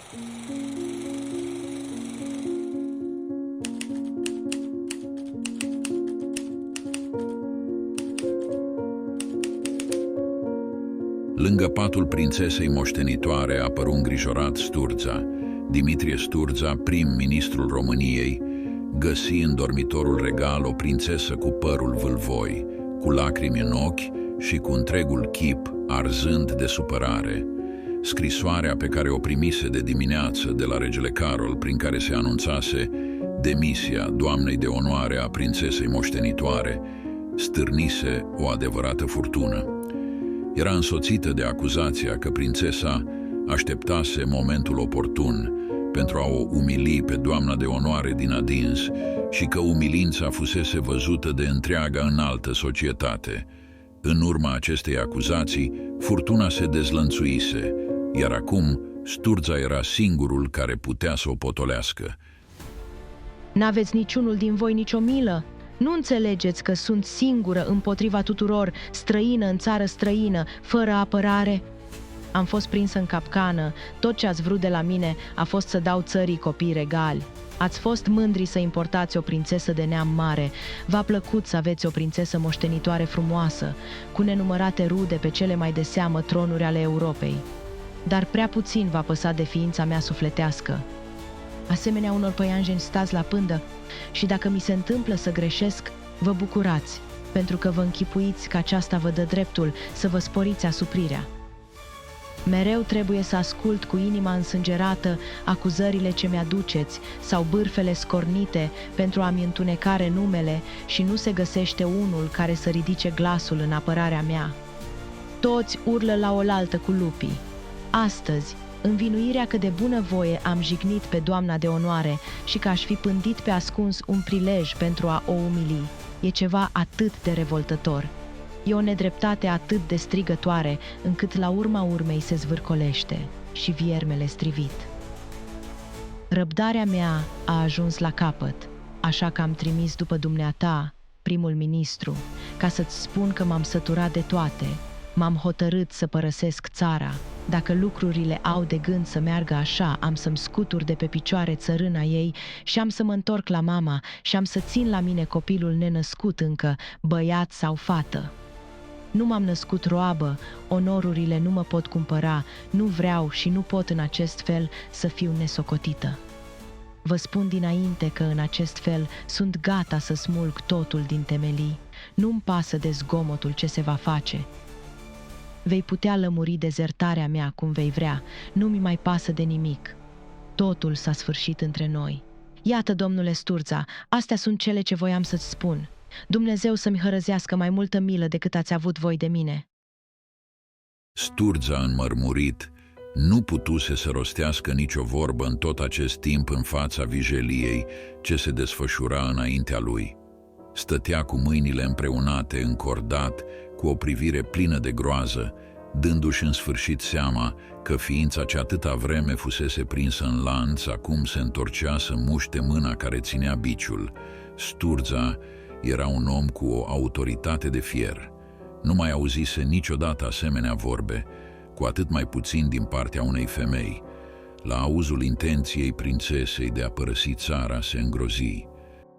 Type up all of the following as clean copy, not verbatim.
Lângă patul prințesei moștenitoare apăru îngrijorat Sturza. Dimitrie Sturza, prim-ministrul României, găsi în dormitorul regal o prințesă cu părul vâlvoi, cu lacrimi în ochi și cu întregul chip arzând de supărare. Scrisoarea pe care o primise de dimineață de la regele Carol, prin care se anunțase demisia doamnei de onoare a prințesei moștenitoare, stârnise o adevărată furtună. Era însoțită de acuzația că prințesa așteptase momentul oportun pentru a o umili pe doamna de onoare din adins și că umilința fusese văzută de întreaga înaltă societate. În urma acestei acuzații, furtuna se dezlănțuise, iar acum Sturza era singurul care putea să o potolească. N-aveți niciunul din voi nicio milă? Nu înțelegeți că sunt singură împotriva tuturor, străină în țară străină, fără apărare? Am fost prinsă în capcană, tot ce ați vrut de la mine a fost să dau țării copii regali. Ați fost mândri să importați o prințesă de neam mare, v-a plăcut să aveți o prințesă moștenitoare frumoasă, cu nenumărate rude pe cele mai de seamă tronuri ale Europei. Dar prea puțin v-a păsat de ființa mea sufletească. Asemenea unor păianjeni stați la pândă și dacă mi se întâmplă să greșesc, vă bucurați, pentru că vă închipuiți că aceasta vă dă dreptul să vă sporiți asuprirea. Mereu trebuie să ascult cu inima însângerată acuzările ce mi-aduceți sau bârfele scornite pentru a-mi întuneca renumele și nu se găsește unul care să ridice glasul în apărarea mea. Toți urlă la oaltă cu lupii. Astăzi, învinuirea că de bunăvoie am jignit pe doamna de onoare și că aș fi pândit pe ascuns un prilej pentru a o umili, e ceva atât de revoltător. E o nedreptate atât de strigătoare, încât la urma urmei se zvârcolește și viermele strivit. Răbdarea mea a ajuns la capăt, așa că am trimis după dumneata, primul ministru, ca să-ți spun că m-am săturat de toate. M-am hotărât să părăsesc țara. Dacă lucrurile au de gând să meargă așa, am să-mi scutur de pe picioare țărâna ei și am să mă întorc la mama și am să țin la mine copilul nenăscut încă, băiat sau fată. Nu m-am născut roabă, onorurile nu mă pot cumpăra, nu vreau și nu pot în acest fel să fiu nesocotită. Vă spun dinainte că în acest fel sunt gata să smulg totul din temelii. Nu-mi pasă de zgomotul ce se va face. Vei putea lămuri dezertarea mea cum vei vrea, nu-mi mai pasă de nimic. Totul s-a sfârșit între noi. Iată, domnule Sturza, astea sunt cele ce voiam să-ți spun. Dumnezeu să-mi hărăzească mai multă milă decât ați avut voi de mine. Sturza, înmărmurit, nu putuse să rostească nicio vorbă în tot acest timp în fața vijeliei ce se desfășura înaintea lui. Stătea cu mâinile împreunate, încordat, cu o privire plină de groază, dându-și în sfârșit seama că ființa ce atâta vreme fusese prinsă în lanț acum se întorcea să muște mâna care ținea biciul. Sturza era un om cu o autoritate de fier. Nu mai auzise niciodată asemenea vorbe, cu atât mai puțin din partea unei femei. La auzul intenției prințesei de a părăsi țara se îngrozi.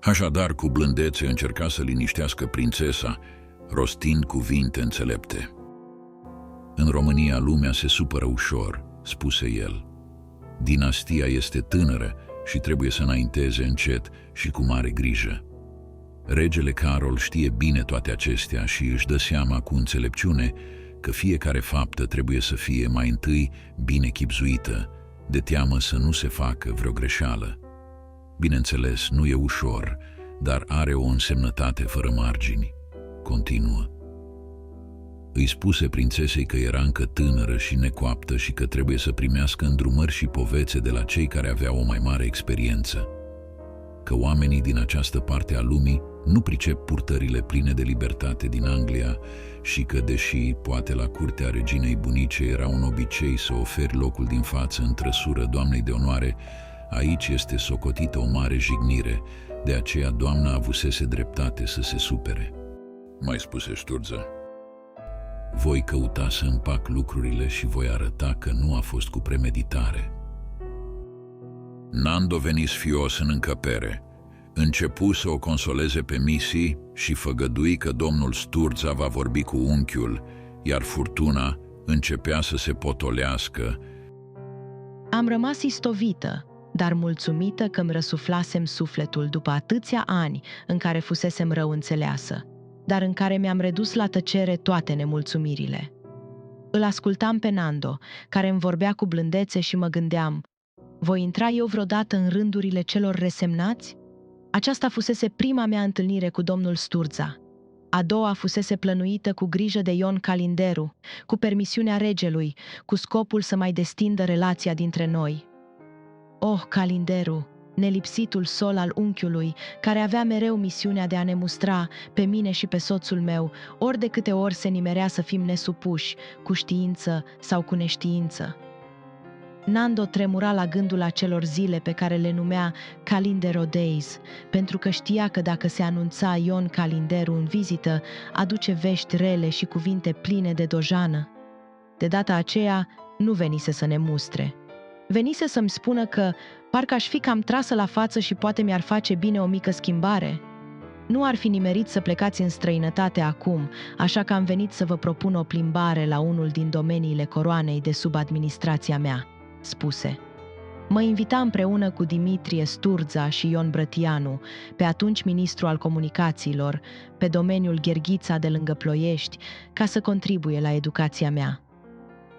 Așadar, cu blândețe încerca să liniștească prințesa, rostind cuvinte înțelepte. În România lumea se supără ușor, spuse el. Dinastia este tânără și trebuie să înainteze încet și cu mare grijă. Regele Carol știe bine toate acestea și își dă seama cu înțelepciune că fiecare faptă trebuie să fie mai întâi bine chibzuită, de teamă să nu se facă vreo greșeală. Bineînțeles, nu e ușor, dar are o însemnătate fără margini. Continuă. Îi spuse prințesei că era încă tânără și necoaptă și că trebuie să primească îndrumări și povețe de la cei care aveau o mai mare experiență. Că oamenii din această parte a lumii nu pricep purtările pline de libertate din Anglia și că, deși poate la curtea reginei bunice era un obicei să oferi locul din față în trăsură doamnei de onoare, aici este socotită o mare jignire, de aceea doamna avusese dreptate să se supere. Mai spuse Sturza. Voi căuta să împac lucrurile și voi arăta că nu a fost cu premeditare. Nando veni sfios în încăpere. Începu să o consoleze pe Missy și făgădui că domnul Sturza va vorbi cu unchiul, iar furtuna începea să se potolească. Am rămas istovită, dar mulțumită că îmi răsuflasem sufletul după atâția ani în care fusesem rău înțeleasă, dar în care mi-am redus la tăcere toate nemulțumirile. Îl ascultam pe Nando, care îmi vorbea cu blândețe și mă gândeam, voi intra eu vreodată în rândurile celor resemnați? Aceasta fusese prima mea întâlnire cu domnul Sturza. A doua fusese plănuită cu grijă de Ion Calinderu, cu permisiunea regelui, cu scopul să mai destindă relația dintre noi. Oh, Calinderu, nelipsitul sol al unchiului, care avea mereu misiunea de a ne mustra, pe mine și pe soțul meu, ori de câte ori se nimerea să fim nesupuși, cu știință sau cu neștiință. Nando tremura la gândul acelor zile pe care le numea Calindero Days, pentru că știa că dacă se anunța Ion Calinderu în vizită, aduce vești rele și cuvinte pline de dojană. De data aceea, nu venise să ne mustre. Venise să-mi spună că parcă aș fi cam trasă la față și poate mi-ar face bine o mică schimbare. Nu ar fi nimerit să plecați în străinătate acum, așa că am venit să vă propun o plimbare la unul din domeniile coroanei de sub administrația mea, spuse. Mă invita împreună cu Dimitrie Sturza și Ion Brătianu, pe atunci ministru al comunicațiilor, pe domeniul Gherghița de lângă Ploiești, ca să contribuie la educația mea.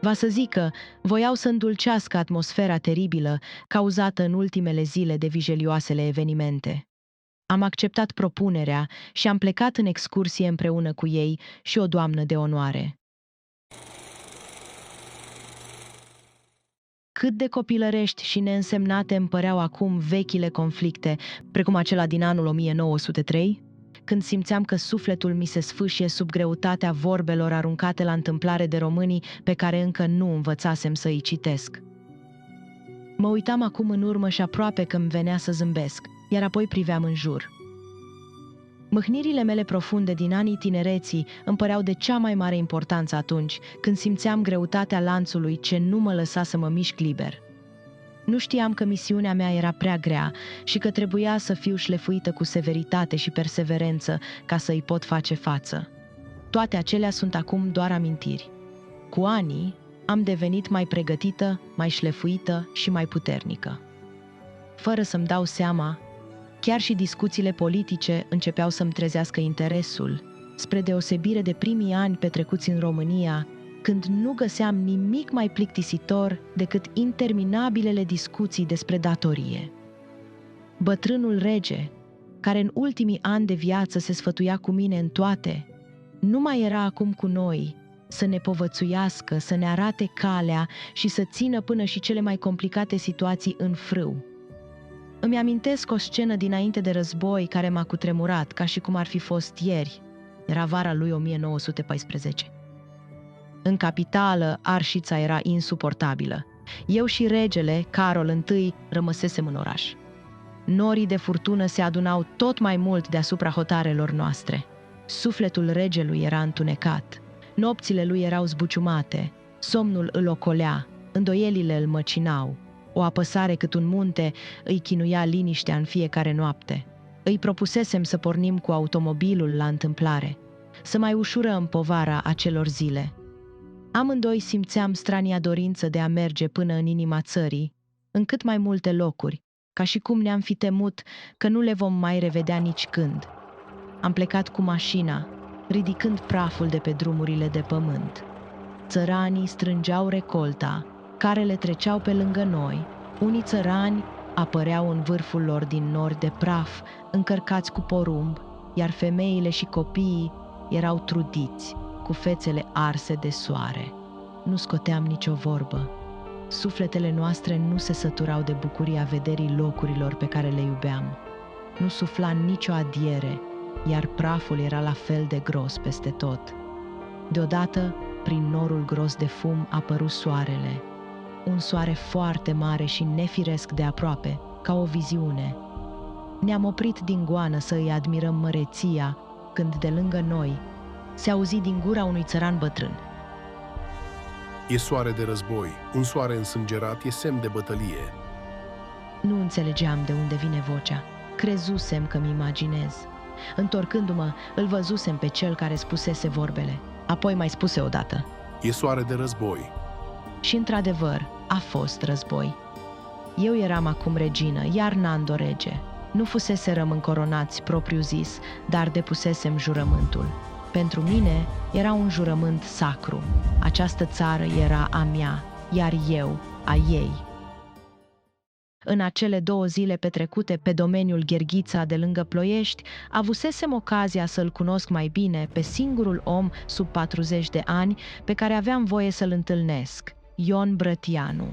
Va să zic că voiau să îndulcească atmosfera teribilă cauzată în ultimele zile de vijelioasele evenimente. Am acceptat propunerea și am plecat în excursie împreună cu ei și o doamnă de onoare. Cât de copilărești și neînsemnate îmi păreau acum vechile conflicte, precum acela din anul 1903, când simțeam că sufletul mi se sfâșie sub greutatea vorbelor aruncate la întâmplare de românii pe care încă nu învățasem să îi citesc. Mă uitam acum în urmă și aproape că îmi venea să zâmbesc, iar apoi priveam în jur. Mâhnirile mele profunde din anii tinereții îmi păreau de cea mai mare importanță atunci, când simțeam greutatea lanțului ce nu mă lăsa să mă mișc liber. Nu știam că misiunea mea era prea grea și că trebuia să fiu șlefuită cu severitate și perseverență ca să îi pot face față. Toate acelea sunt acum doar amintiri. Cu anii am devenit mai pregătită, mai șlefuită și mai puternică. Fără să-mi dau seama, chiar și discuțiile politice începeau să-mi trezească interesul, spre deosebire de primii ani petrecuți în România, când nu găseam nimic mai plictisitor decât interminabilele discuții despre datorie. Bătrânul rege, care în ultimii ani de viață se sfătuia cu mine în toate, nu mai era acum cu noi, să ne povățuiască, să ne arate calea și să țină până și cele mai complicate situații în frâu. Îmi amintesc o scenă dinainte de război care m-a cutremurat, ca și cum ar fi fost ieri. Era vara lui 1914. În capitală, arșița era insuportabilă. Eu și regele, Carol I, rămăsesem în oraș. Norii de furtună se adunau tot mai mult deasupra hotarelor noastre. Sufletul regelui era întunecat. Nopțile lui erau zbuciumate. Somnul îl ocolea, îndoielile îl măcinau. O apăsare cât un munte îi chinuia liniștea în fiecare noapte. Îi propusesem să pornim cu automobilul la întâmplare, să mai ușurăm povara acelor zile. Amândoi simțeam strania dorință de a merge până în inima țării, în cât mai multe locuri, ca și cum ne-am fi temut că nu le vom mai revedea nici când. Am plecat cu mașina, ridicând praful de pe drumurile de pământ. Țăranii strângeau recolta, carele treceau pe lângă noi, unii țărani apăreau în vârful lor din nori de praf, încărcați cu porumb, iar femeile și copiii erau trudiți, cu fețele arse de soare. Nu scoteam nicio vorbă. Sufletele noastre nu se săturau de bucuria vederii locurilor pe care le iubeam. Nu sufla nicio adiere, iar praful era la fel de gros peste tot. Deodată, prin norul gros de fum, apăru soarele. Un soare foarte mare și nefiresc de aproape, ca o viziune. Ne-am oprit din goană să îi admirăm măreția, când de lângă noi se auzi din gura unui țăran bătrân: E soare de război, un soare însângerat e semn de bătălie. Nu înțelegeam de unde vine vocea. Crezusem că-mi imaginez. Întorcându-mă, îl văzusem pe cel care spusese vorbele. Apoi mai spuse odată. E soare de război. Și într-adevăr, a fost război. Eu eram acum regină, iar Nando rege. Nu fuseserăm încoronați propriu-zis, dar depusesem jurământul. Pentru mine era un jurământ sacru. Această țară era a mea, iar eu a ei. În acele 2 zile petrecute pe domeniul Gherghița de lângă Ploiești, avusesem ocazia să-l cunosc mai bine pe singurul om sub 40 de ani pe care aveam voie să-l întâlnesc, Ion Brătianu.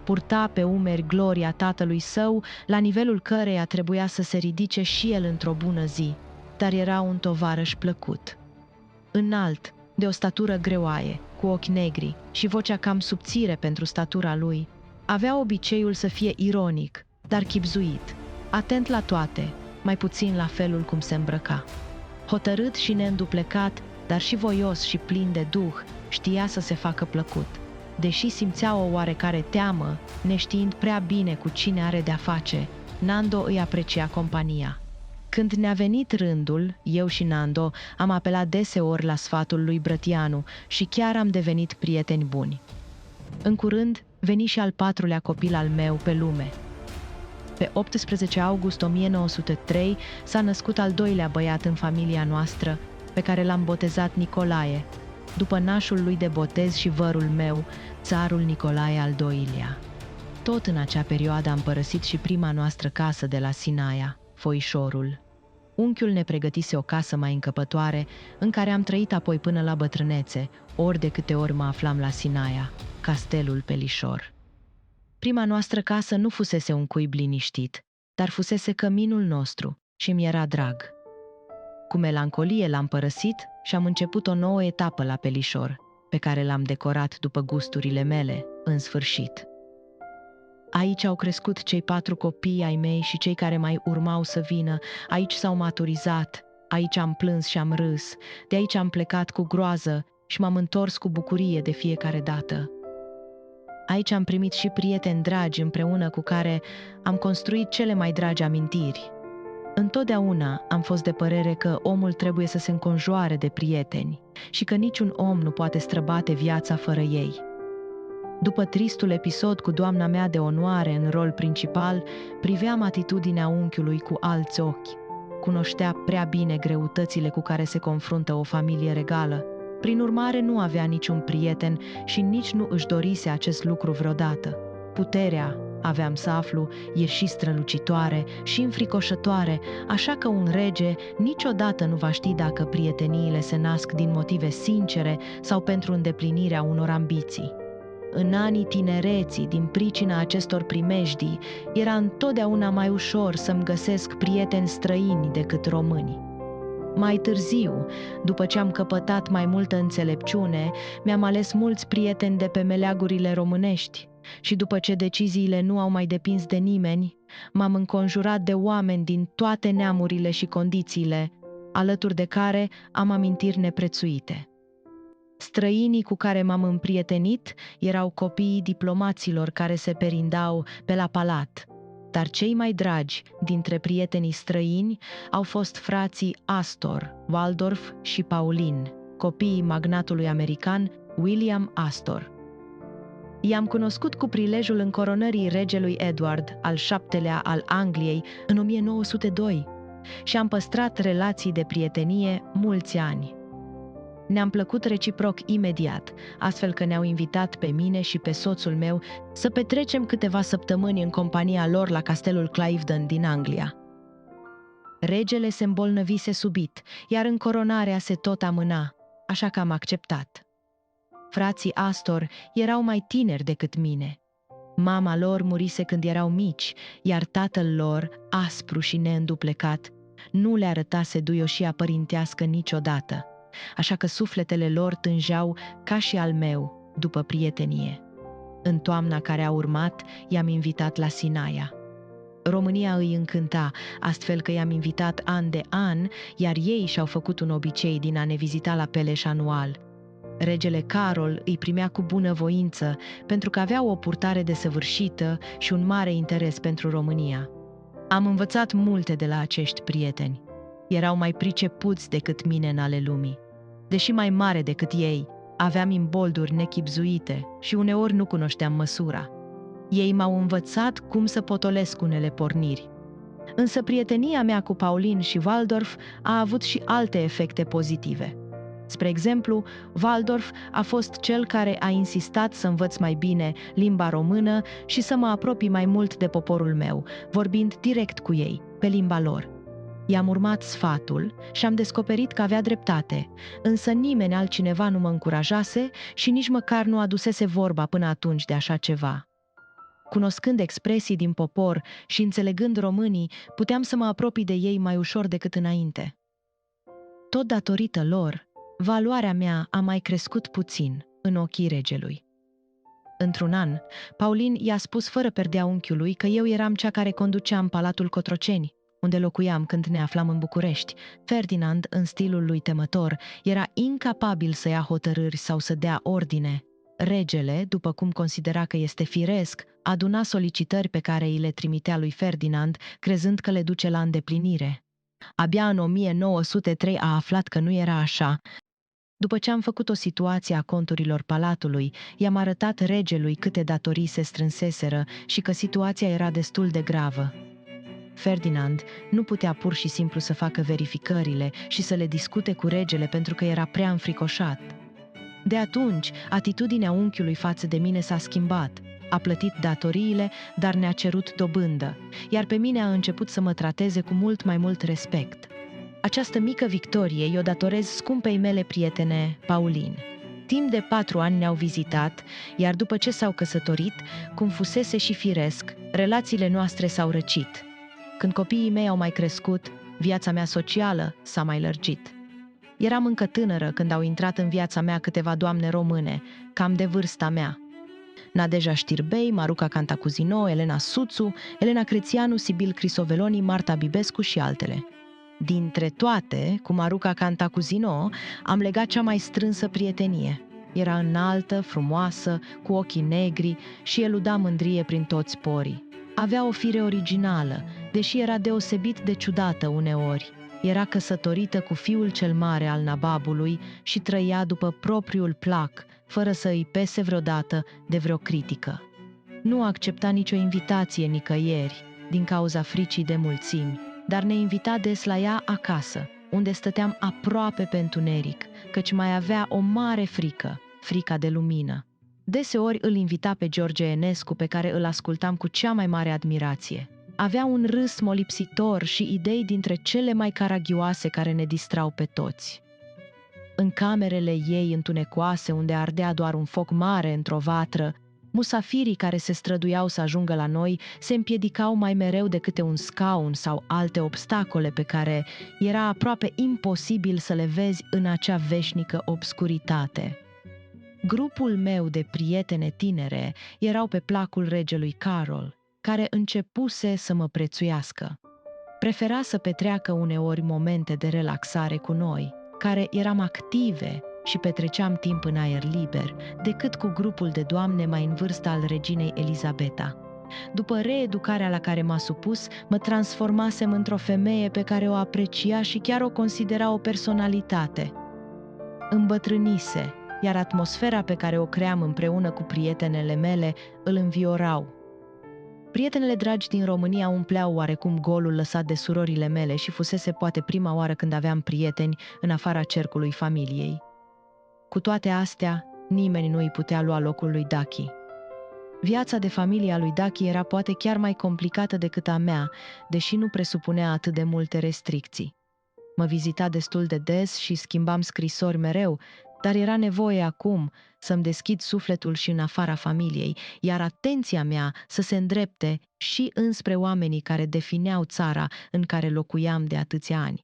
Purta pe umeri gloria tatălui său, la nivelul căreia trebuia să se ridice și el într-o bună zi, dar era un tovarăș plăcut. Înalt, de o statură greoaie, cu ochi negri și vocea cam subțire pentru statura lui, avea obiceiul să fie ironic, dar chibzuit, atent la toate, mai puțin la felul cum se îmbrăca. Hotărât și neînduplecat, dar și voios și plin de duh, știa să se facă plăcut. Deși simțea o oarecare teamă, neștiind prea bine cu cine are de-a face, Nando îi aprecia compania. Când ne-a venit rândul, eu și Nando am apelat deseori la sfatul lui Brătianu și chiar am devenit prieteni buni. În curând, veni și al 4-lea copil al meu pe lume. Pe 18 august 1903 s-a născut al 2-lea băiat în familia noastră, pe care l-am botezat Nicolae, după nașul lui de botez și vărul meu, țarul Nicolae al II-lea. Tot în acea perioadă am părăsit și prima noastră casă de la Sinaia, Foișorul. Unchiul ne pregătise o casă mai încăpătoare, în care am trăit apoi până la bătrânețe, ori de câte ori mă aflam la Sinaia, castelul Pelișor. Prima noastră casă nu fusese un cuib liniștit, dar fusese căminul nostru și mi era drag. Cu melancolie l-am părăsit și am început o nouă etapă la Pelișor, pe care l-am decorat după gusturile mele, în sfârșit. Aici au crescut cei 4 copii ai mei și cei care mai urmau să vină, aici s-au maturizat, aici am plâns și am râs, de aici am plecat cu groază și m-am întors cu bucurie de fiecare dată. Aici am primit și prieteni dragi împreună cu care am construit cele mai dragi amintiri. Întotdeauna am fost de părere că omul trebuie să se înconjoare de prieteni și că niciun om nu poate străbate viața fără ei. După tristul episod cu doamna mea de onoare în rol principal, priveam atitudinea unchiului cu alți ochi. Cunoștea prea bine greutățile cu care se confruntă o familie regală. Prin urmare, nu avea niciun prieten și nici nu își dorise acest lucru vreodată. Puterea, aveam să aflu, e și strălucitoare și înfricoșătoare, așa că un rege niciodată nu va ști dacă prieteniile se nasc din motive sincere sau pentru îndeplinirea unor ambiții. În anii tinereții, din pricina acestor primejdii, era întotdeauna mai ușor să-mi găsesc prieteni străini decât români. Mai târziu, după ce am căpătat mai multă înțelepciune, mi-am ales mulți prieteni de pe meleagurile românești și după ce deciziile nu au mai depins de nimeni, m-am înconjurat de oameni din toate neamurile și condițiile, alături de care am amintiri neprețuite. Străinii cu care m-am împrietenit erau copiii diplomaților care se perindau pe la palat, dar cei mai dragi dintre prietenii străini au fost frații Astor, Waldorf și Paulin, copiii magnatului american William Astor. I-am cunoscut cu prilejul încoronării regelui Edward al VII-lea al Angliei în 1902 și am păstrat relații de prietenie mulți ani. Ne-am plăcut reciproc imediat, astfel că ne-au invitat pe mine și pe soțul meu să petrecem câteva săptămâni în compania lor la castelul Cliveden din Anglia. Regele se îmbolnăvise subit, iar încoronarea se tot amâna, așa că am acceptat. Frații Astor erau mai tineri decât mine. Mama lor murise când erau mici, iar tatăl lor, aspru și neînduplecat, nu le arătase duioșia părintească niciodată, așa că sufletele lor tângeau ca și al meu după prietenie. În toamna care a urmat, i-am invitat la Sinaia. România îi încânta, astfel că i-am invitat an de an, iar ei și-au făcut un obicei din a ne vizita la Peleș anual. Regele Carol îi primea cu bunăvoință pentru că avea o purtare desăvârșită și un mare interes pentru România. Am învățat multe de la acești prieteni. Erau mai pricepuți decât mine în ale lumii. Deși mai mare decât ei, aveam imbolduri nechibzuite și uneori nu cunoșteam măsura. Ei m-au învățat cum să potolesc unele porniri. Însă prietenia mea cu Paulin și Waldorf a avut și alte efecte pozitive. Spre exemplu, Waldorf a fost cel care a insistat să învăț mai bine limba română și să mă apropii mai mult de poporul meu, vorbind direct cu ei, pe limba lor. I-am urmat sfatul și am descoperit că avea dreptate, însă nimeni altcineva nu mă încurajase și nici măcar nu adusese vorba până atunci de așa ceva. Cunoscând expresii din popor și înțelegând românii, puteam să mă apropii de ei mai ușor decât înainte. Tot datorită lor, valoarea mea a mai crescut puțin în ochii regelui. Într-un an, Paulin i-a spus fără perdea unchiului că eu eram cea care conduceam Palatul Cotroceni, unde locuiam când ne aflam în București. Ferdinand, în stilul lui temător, era incapabil să ia hotărâri sau să dea ordine. Regele, după cum considera că este firesc, aduna solicitări pe care îi le trimitea lui Ferdinand, crezând că le duce la îndeplinire. Abia în 1903 a aflat că nu era așa. După ce am făcut o situație a conturilor palatului, i-am arătat regelui câte datorii se strânseseră și că situația era destul de gravă. Ferdinand nu putea pur și simplu să facă verificările și să le discute cu regele pentru că era prea înfricoșat. De atunci, atitudinea unchiului față de mine s-a schimbat. A plătit datoriile, dar ne-a cerut dobândă, iar pe mine a început să mă trateze cu mult mai mult respect. Această mică victorie i-o datorez scumpei mele prietene, Paulin. Timp de 4 ani ne-au vizitat, iar după ce s-au căsătorit, cum fusese și firesc, relațiile noastre s-au răcit. Când copiii mei au mai crescut, viața mea socială s-a mai lărgit. Eram încă tânără când au intrat în viața mea câteva doamne române, cam de vârsta mea. Nadeja Știrbei, Maruca Cantacuzino, Elena Suțu, Elena Crețianu, Sibil Crisoveloni, Marta Bibescu și altele. Dintre toate, cu Maruca Cantacuzino am legat cea mai strânsă prietenie. Era înaltă, frumoasă, cu ochii negri și eluda mândrie prin toți porii. Avea o fire originală, deși era deosebit de ciudată uneori. Era căsătorită cu fiul cel mare al nababului și trăia după propriul plac, fără să îi pese vreodată de vreo critică. Nu accepta nicio invitație nicăieri, din cauza fricii de mulțimi, dar ne invita des la ea acasă, unde stăteam aproape pe întuneric, căci mai avea o mare frică, frica de lumină. Deseori îl invita pe George Enescu, pe care îl ascultam cu cea mai mare admirație. Avea un râs molipsitor și idei dintre cele mai caragioase care ne distrau pe toți. În camerele ei întunecoase, unde ardea doar un foc mare într-o vatră, musafirii care se străduiau să ajungă la noi se împiedicau mai mereu de câte un scaun sau alte obstacole pe care era aproape imposibil să le vezi în acea veșnică obscuritate. Grupul meu de prietene tinere erau pe placul regelui Carol, care începuse să mă prețuiască. Prefera să petreacă uneori momente de relaxare cu noi, care eram active și petreceam timp în aer liber, decât cu grupul de doamne mai în vârstă al reginei Elizabeta. După reeducarea la care m-a supus, mă transformasem într-o femeie pe care o aprecia și chiar o considera o personalitate. Îmbătrânise, iar atmosfera pe care o cream împreună cu prietenele mele îl înviorau. Prietenele dragi din România umpleau oarecum golul lăsat de surorile mele și fusese poate prima oară când aveam prieteni în afara cercului familiei. Cu toate astea, nimeni nu îi putea lua locul lui Dachi. Viața de familie a lui Dachi era poate chiar mai complicată decât a mea, deși nu presupunea atât de multe restricții. Mă vizita destul de des și schimbam scrisori mereu, dar era nevoie acum să-mi deschid sufletul și în afara familiei, iar atenția mea să se îndrepte și înspre oamenii care defineau țara în care locuiam de atâția ani.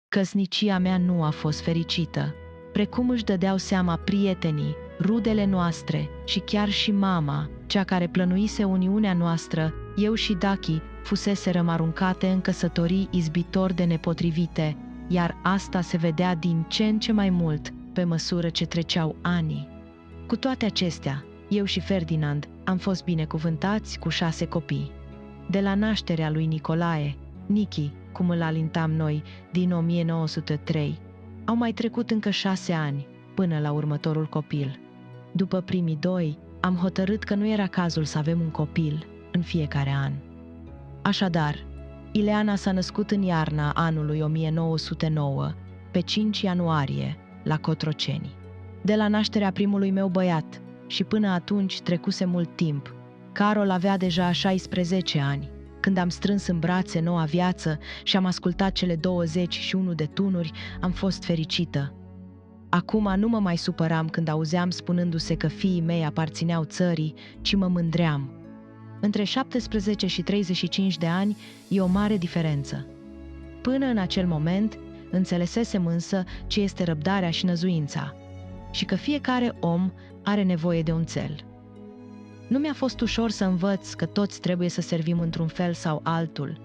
Căsnicia mea nu a fost fericită. Precum își dădeau seama prietenii, rudele noastre și chiar și mama, cea care plănuise uniunea noastră, eu și Dachi fuseserăm aruncate în căsătorii izbitor de nepotrivite, iar asta se vedea din ce în ce mai mult pe măsură ce treceau ani. Cu toate acestea, eu și Ferdinand am fost binecuvântați cu 6 copii. De la nașterea lui Nicolae, Nichi, cum îl alintam noi, din 1903, au mai trecut încă 6 ani până la următorul copil. După primii 2, am hotărât că nu era cazul să avem un copil în fiecare an. Așadar, Ileana s-a născut în iarna anului 1909, pe 5 ianuarie, la Cotroceni. De la nașterea primului meu băiat și până atunci trecuse mult timp. Carol avea deja 16 ani, când am strâns în brațe noua viață și am ascultat cele 21 de tunuri, am fost fericită. Acum nu mă mai supăram când auzeam spunându-se că fiii mei aparțineau țării, ci mă mândream. Între 17 și 35 de ani e o mare diferență. Până în acel moment, înțelesesem însă ce este răbdarea și năzuința și că fiecare om are nevoie de un țel. Nu mi-a fost ușor să învăț că toți trebuie să servim într-un fel sau altul,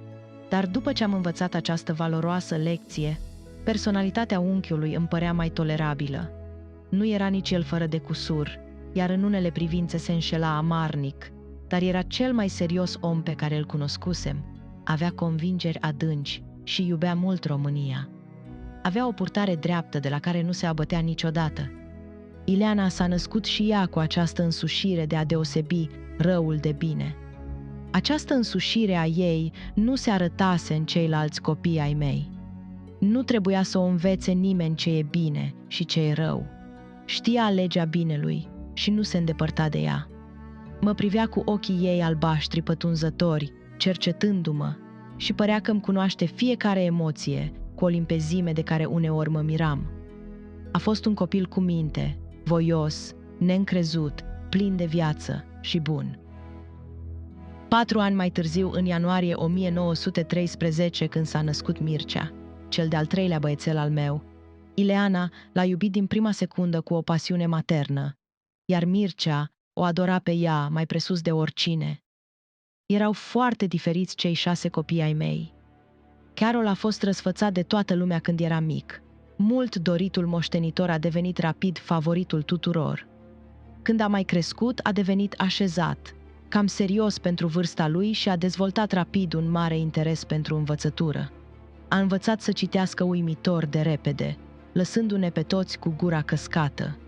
dar după ce am învățat această valoroasă lecție, personalitatea unchiului îmi părea mai tolerabilă. Nu era nici el fără de cusur, iar în unele privințe se înșela amarnic, dar era cel mai serios om pe care îl cunoscusem. Avea convingeri adânci și iubea mult România. Avea o purtare dreaptă de la care nu se abătea niciodată. Ileana s-a născut și ea cu această însușire de a deosebi răul de bine. Această însușire a ei nu se arătase în ceilalți copii ai mei. Nu trebuia să o învețe nimeni ce e bine și ce e rău. Știa legea binelui și nu se îndepărta de ea. Mă privea cu ochii ei albaștri pătunzători, cercetându-mă, și părea că îmi cunoaște fiecare emoție cu o limpezime de care uneori mă miram. A fost un copil cu minte, voios, neîncrezut, plin de viață și bun. 4 ani mai târziu, în ianuarie 1913, când s-a născut Mircea, cel de-al 3-lea băiețel al meu, Ileana l-a iubit din prima secundă cu o pasiune maternă, iar Mircea o adora pe ea mai presus de oricine. Erau foarte diferiți cei 6 copii ai mei. Carol a fost răsfățat de toată lumea când era mic. Mult doritul moștenitor a devenit rapid favoritul tuturor. Când a mai crescut, a devenit așezat, cam serios pentru vârsta lui și a dezvoltat rapid un mare interes pentru învățătură. A învățat să citească uimitor de repede, lăsându-ne pe toți cu gura căscată.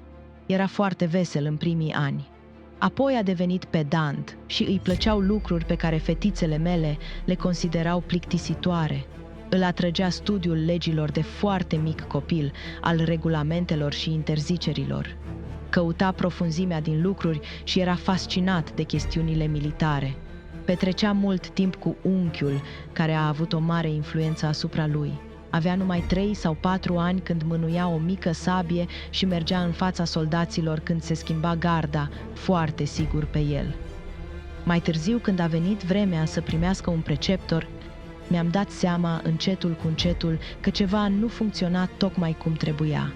Era foarte vesel în primii ani. Apoi a devenit pedant și îi plăceau lucruri pe care fetițele mele le considerau plictisitoare. Îl atrăgea studiul legilor de foarte mic copil, al regulamentelor și interzicerilor. Căuta profunzimea din lucruri și era fascinat de chestiunile militare. Petrecea mult timp cu unchiul, care a avut o mare influență asupra lui. Avea numai 3 sau 4 ani când mânuia o mică sabie și mergea în fața soldaților când se schimba garda, foarte sigur pe el. Mai târziu, când a venit vremea să primească un preceptor, mi-am dat seama încetul cu încetul că ceva nu funcționa tocmai cum trebuia.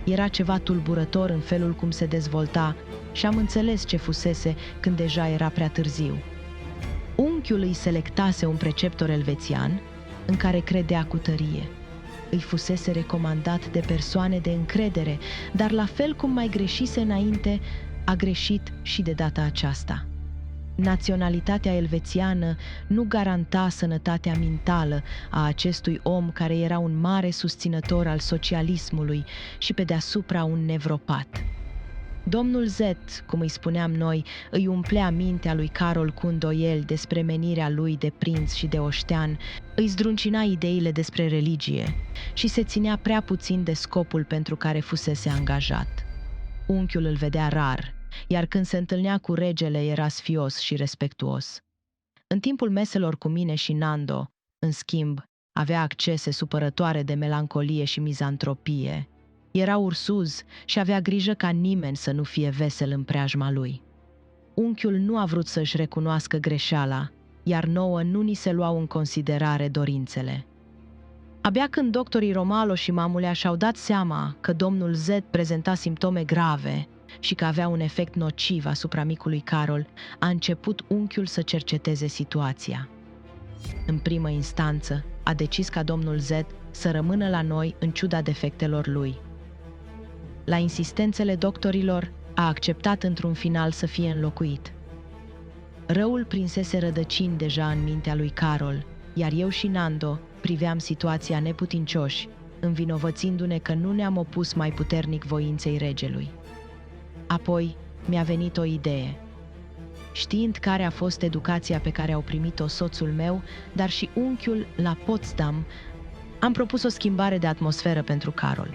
Era ceva tulburător în felul cum se dezvolta și am înțeles ce fusese când deja era prea târziu. Unchiul îi selectase un preceptor elvețian în care credea cu tărie. Îi fusese recomandat de persoane de încredere, dar la fel cum mai greșise înainte, a greșit și de data aceasta. Naționalitatea elvețiană nu garanta sănătatea mentală a acestui om care era un mare susținător al socialismului și pe deasupra un nevropat. Domnul Z, cum îi spuneam noi, îi umplea mintea lui Carol cu îndoieli despre menirea lui de prinț și de oștean, îi zdruncina ideile despre religie și se ținea prea puțin de scopul pentru care fusese angajat. Unchiul îl vedea rar, iar când se întâlnea cu regele era sfios și respectuos. În timpul meselor cu mine și Nando, în schimb, avea accese supărătoare de melancolie și mizantropie. Era ursuz și avea grijă ca nimeni să nu fie vesel în preajma lui. Unchiul nu a vrut să-și recunoască greșeala, iar nouă nu ni se luau în considerare dorințele. Abia când doctorii Romalo și Mamulea și-au dat seama că domnul Z prezenta simptome grave și că avea un efect nociv asupra micului Carol, a început unchiul să cerceteze situația. În primă instanță, a decis ca domnul Z să rămână la noi în ciuda defectelor lui. La insistențele doctorilor, a acceptat într-un final să fie înlocuit. Răul prinsese rădăcini deja în mintea lui Carol, iar eu și Nando priveam situația neputincioși, învinovățindu-ne că nu ne-am opus mai puternic voinței regelui. Apoi mi-a venit o idee. Știind care a fost educația pe care au primit-o soțul meu, dar și unchiul la Potsdam, am propus o schimbare de atmosferă pentru Carol.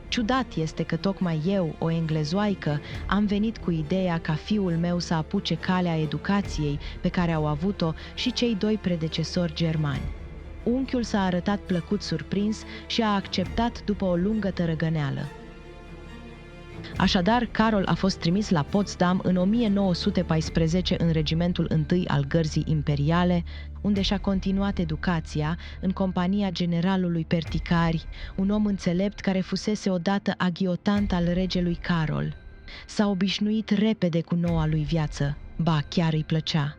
Ciudat este că tocmai eu, o englezoaică, am venit cu ideea ca fiul meu să apuce calea educației pe care au avut-o și cei doi predecesori germani. Unchiul s-a arătat plăcut surprins și a acceptat după o lungă tărăgăneală. Așadar, Carol a fost trimis la Potsdam în 1914 în regimentul 1 al Gărzii Imperiale, unde și-a continuat educația în compania generalului Perticari, un om înțelept care fusese odată aghiotant al regelui Carol. S-a obișnuit repede cu noua lui viață, ba chiar îi plăcea.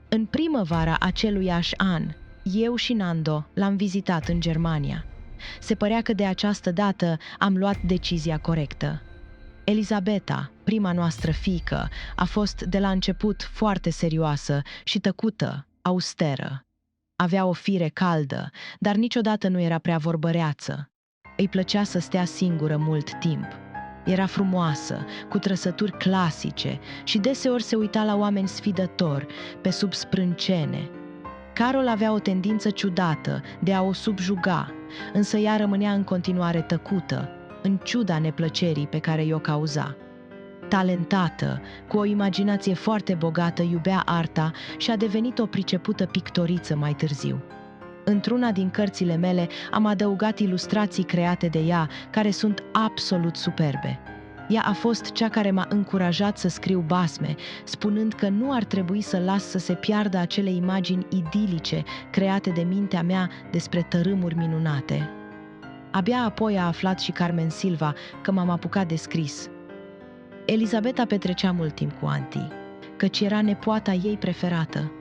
În primăvara aceluiași an, eu și Nando l-am vizitat în Germania. Se părea că de această dată am luat decizia corectă. Elisabeta, prima noastră fiică, a fost de la început foarte serioasă și tăcută, austeră. Avea o fire caldă, dar niciodată nu era prea vorbăreață. Îi plăcea să stea singură mult timp. Era frumoasă, cu trăsături clasice și deseori se uita la oameni sfidători, pe sub sprâncene. Carol avea o tendință ciudată de a o subjuga, însă ea rămânea în continuare tăcută, în ciuda neplăcerii pe care i-o cauza. Talentată, cu o imaginație foarte bogată, iubea arta și a devenit o pricepută pictoriță mai târziu. Într-una din cărțile mele am adăugat ilustrații create de ea, care sunt absolut superbe. Ea a fost cea care m-a încurajat să scriu basme, spunând că nu ar trebui să las să se piardă acele imagini idilice create de mintea mea despre tărâmuri minunate. Abia apoi a aflat și Carmen Silva că m-am apucat de scris. Elisabeta petrecea mult timp cu Anti, căci era nepoata ei preferată.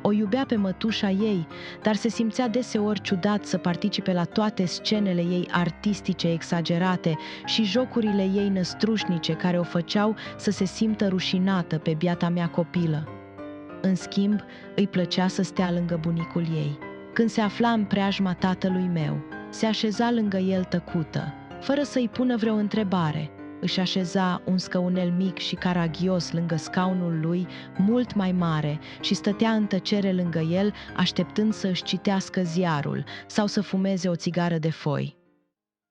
O iubea pe mătușa ei, dar se simțea deseori ciudat să participe la toate scenele ei artistice exagerate și jocurile ei năstrușnice care o făceau să se simtă rușinată pe biata mea copilă. În schimb, îi plăcea să stea lângă bunicul ei. Când se afla în preajma tatălui meu, se așeza lângă el tăcută, fără să-i pună vreo întrebare. Își așeza un scăunel mic și caragios lângă scaunul lui, mult mai mare, și stătea în tăcere lângă el, așteptând să își citească ziarul sau să fumeze o țigară de foi.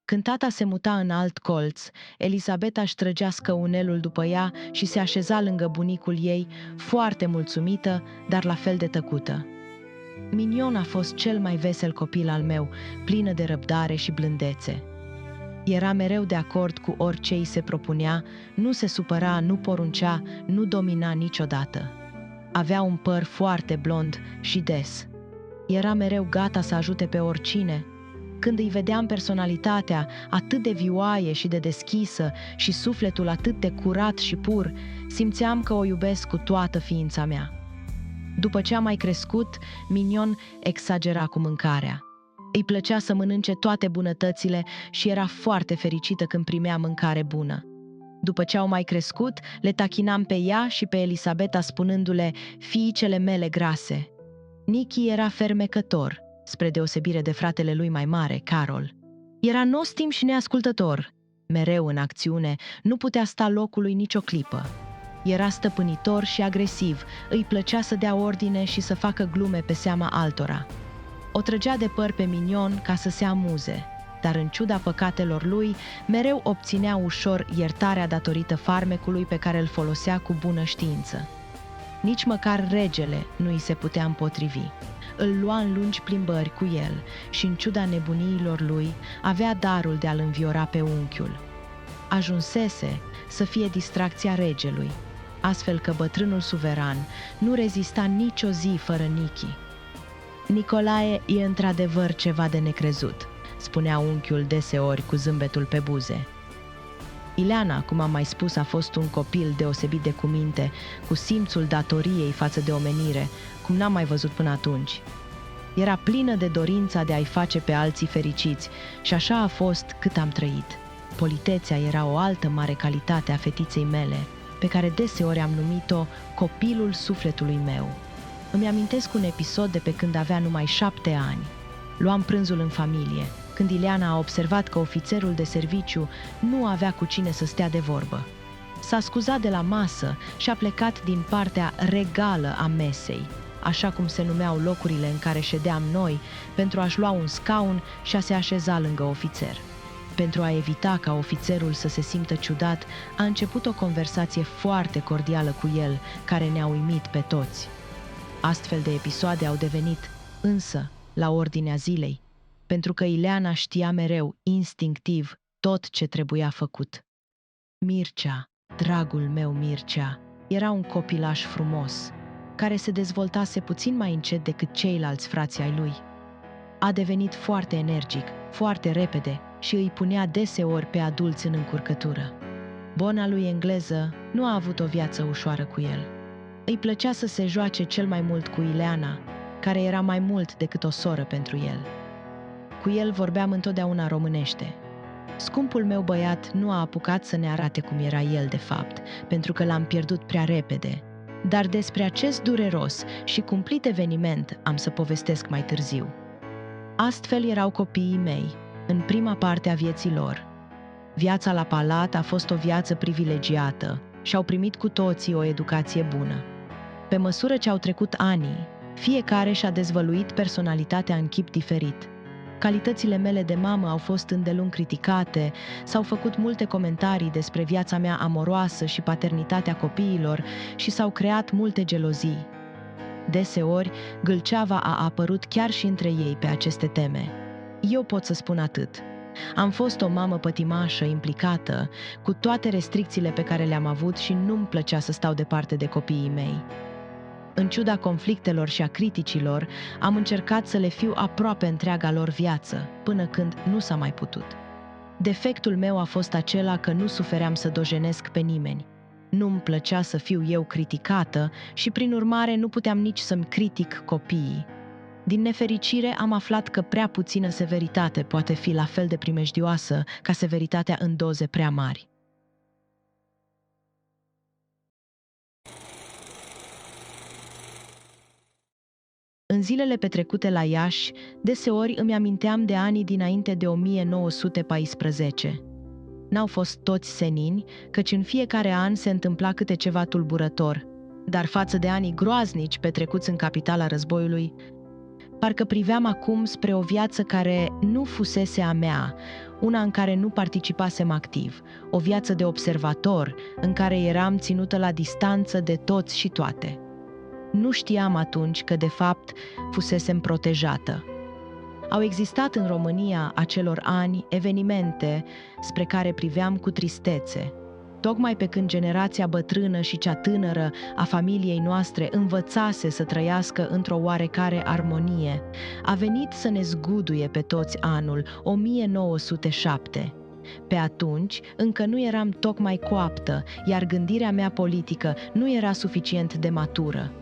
Când tata se muta în alt colț, Elisabeta își trăgea scăunelul după ea și se așeza lângă bunicul ei, foarte mulțumită, dar la fel de tăcută. Mignon a fost cel mai vesel copil al meu, plină de răbdare și blândețe. Era mereu de acord cu orice îi se propunea, nu se supăra, nu poruncea, nu domina niciodată. Avea un păr foarte blond și des. Era mereu gata să ajute pe oricine. Când îi vedeam personalitatea atât de vioaie și de deschisă și sufletul atât de curat și pur, simțeam că o iubesc cu toată ființa mea. După ce a mai crescut, Mignon exagera cu mâncarea. Îi plăcea să mănânce toate bunătățile și era foarte fericită când primea mâncare bună. După ce au mai crescut, le tachinam pe ea și pe Elisabeta spunându-le fiicele mele grase. Nicky era fermecător, spre deosebire de fratele lui mai mare, Carol. Era nostim și neascultător, mereu în acțiune, nu putea sta locului nicio clipă. Era stăpânitor și agresiv, îi plăcea să dea ordine și să facă glume pe seama altora. O trăgea de păr pe Mignon ca să se amuze, dar în ciuda păcatelor lui, mereu obținea ușor iertarea datorită farmecului pe care îl folosea cu bună știință. Nici măcar regele nu îi se putea împotrivi. Îl lua în lungi plimbări cu el și, în ciuda nebuniilor lui, avea darul de a-l înviora pe unchiul. Ajunsese să fie distracția regelui, astfel că bătrânul suveran nu rezista nicio zi fără Nicky. Nicolae e într-adevăr ceva de necrezut, spunea unchiul deseori cu zâmbetul pe buze. Ileana, cum am mai spus, a fost un copil deosebit de cuminte, cu simțul datoriei față de omenire, cum n-am mai văzut până atunci. Era plină de dorința de a-i face pe alții fericiți și așa a fost cât am trăit. Politețea era o altă mare calitate a fetiței mele, pe care deseori am numit-o copilul sufletului meu. Îmi amintesc un episod de pe când avea numai 7 ani. Luam prânzul în familie, când Ileana a observat că ofițerul de serviciu nu avea cu cine să stea de vorbă. S-a scuzat de la masă și a plecat din partea regală a mesei, așa cum se numeau locurile în care ședeam noi, pentru a-și lua un scaun și a se așeza lângă ofițer. Pentru a evita ca ofițerul să se simtă ciudat, a început o conversație foarte cordială cu el, care ne-a uimit pe toți. Astfel de episoade au devenit, însă, la ordinea zilei, pentru că Ileana știa mereu, instinctiv, tot ce trebuia făcut. Mircea, dragul meu Mircea, era un copilaș frumos, care se dezvoltase puțin mai încet decât ceilalți frați ai lui. A devenit foarte energic, foarte repede și îi punea deseori pe adulți în încurcătură. Bona lui engleză nu a avut o viață ușoară cu el. Îi plăcea să se joace cel mai mult cu Ileana, care era mai mult decât o soră pentru el. Cu el vorbeam întotdeauna românește. Scumpul meu băiat nu a apucat să ne arate cum era el de fapt, pentru că l-am pierdut prea repede. Dar despre acest dureros și cumplit eveniment am să povestesc mai târziu. Astfel erau copiii mei, în prima parte a vieții lor. Viața la palat a fost o viață privilegiată și au primit cu toții o educație bună. Pe măsură ce au trecut anii, fiecare și-a dezvăluit personalitatea în chip diferit. Calitățile mele de mamă au fost îndelung criticate, s-au făcut multe comentarii despre viața mea amoroasă și paternitatea copiilor și s-au creat multe gelozii. Deseori, gâlceava a apărut chiar și între ei pe aceste teme. Eu pot să spun atât. Am fost o mamă pătimașă, implicată, cu toate restricțiile pe care le-am avut și nu-mi plăcea să stau departe de copiii mei. În ciuda conflictelor și a criticilor, am încercat să le fiu aproape întreaga lor viață, până când nu s-a mai putut. Defectul meu a fost acela că nu sufeream să dojenesc pe nimeni. Nu-mi plăcea să fiu eu criticată și, prin urmare, nu puteam nici să-mi critic copiii. Din nefericire, am aflat că prea puțină severitate poate fi la fel de primejdioasă ca severitatea în doze prea mari. În zilele petrecute la Iași, deseori îmi aminteam de anii dinainte de 1914. N-au fost toți senini, căci în fiecare an se întâmpla câte ceva tulburător, dar față de anii groaznici petrecuți în capitala războiului, parcă priveam acum spre o viață care nu fusese a mea, una în care nu participasem activ, o viață de observator, în care eram ținută la distanță de toți și toate. Nu știam atunci că, de fapt, fusesem protejată. Au existat în România acelor ani evenimente spre care priveam cu tristețe. Tocmai pe când generația bătrână și cea tânără a familiei noastre învățase să trăiască într-o oarecare armonie, a venit să ne zguduie pe toți anul 1907. Pe atunci, încă nu eram tocmai coaptă, iar gândirea mea politică nu era suficient de matură.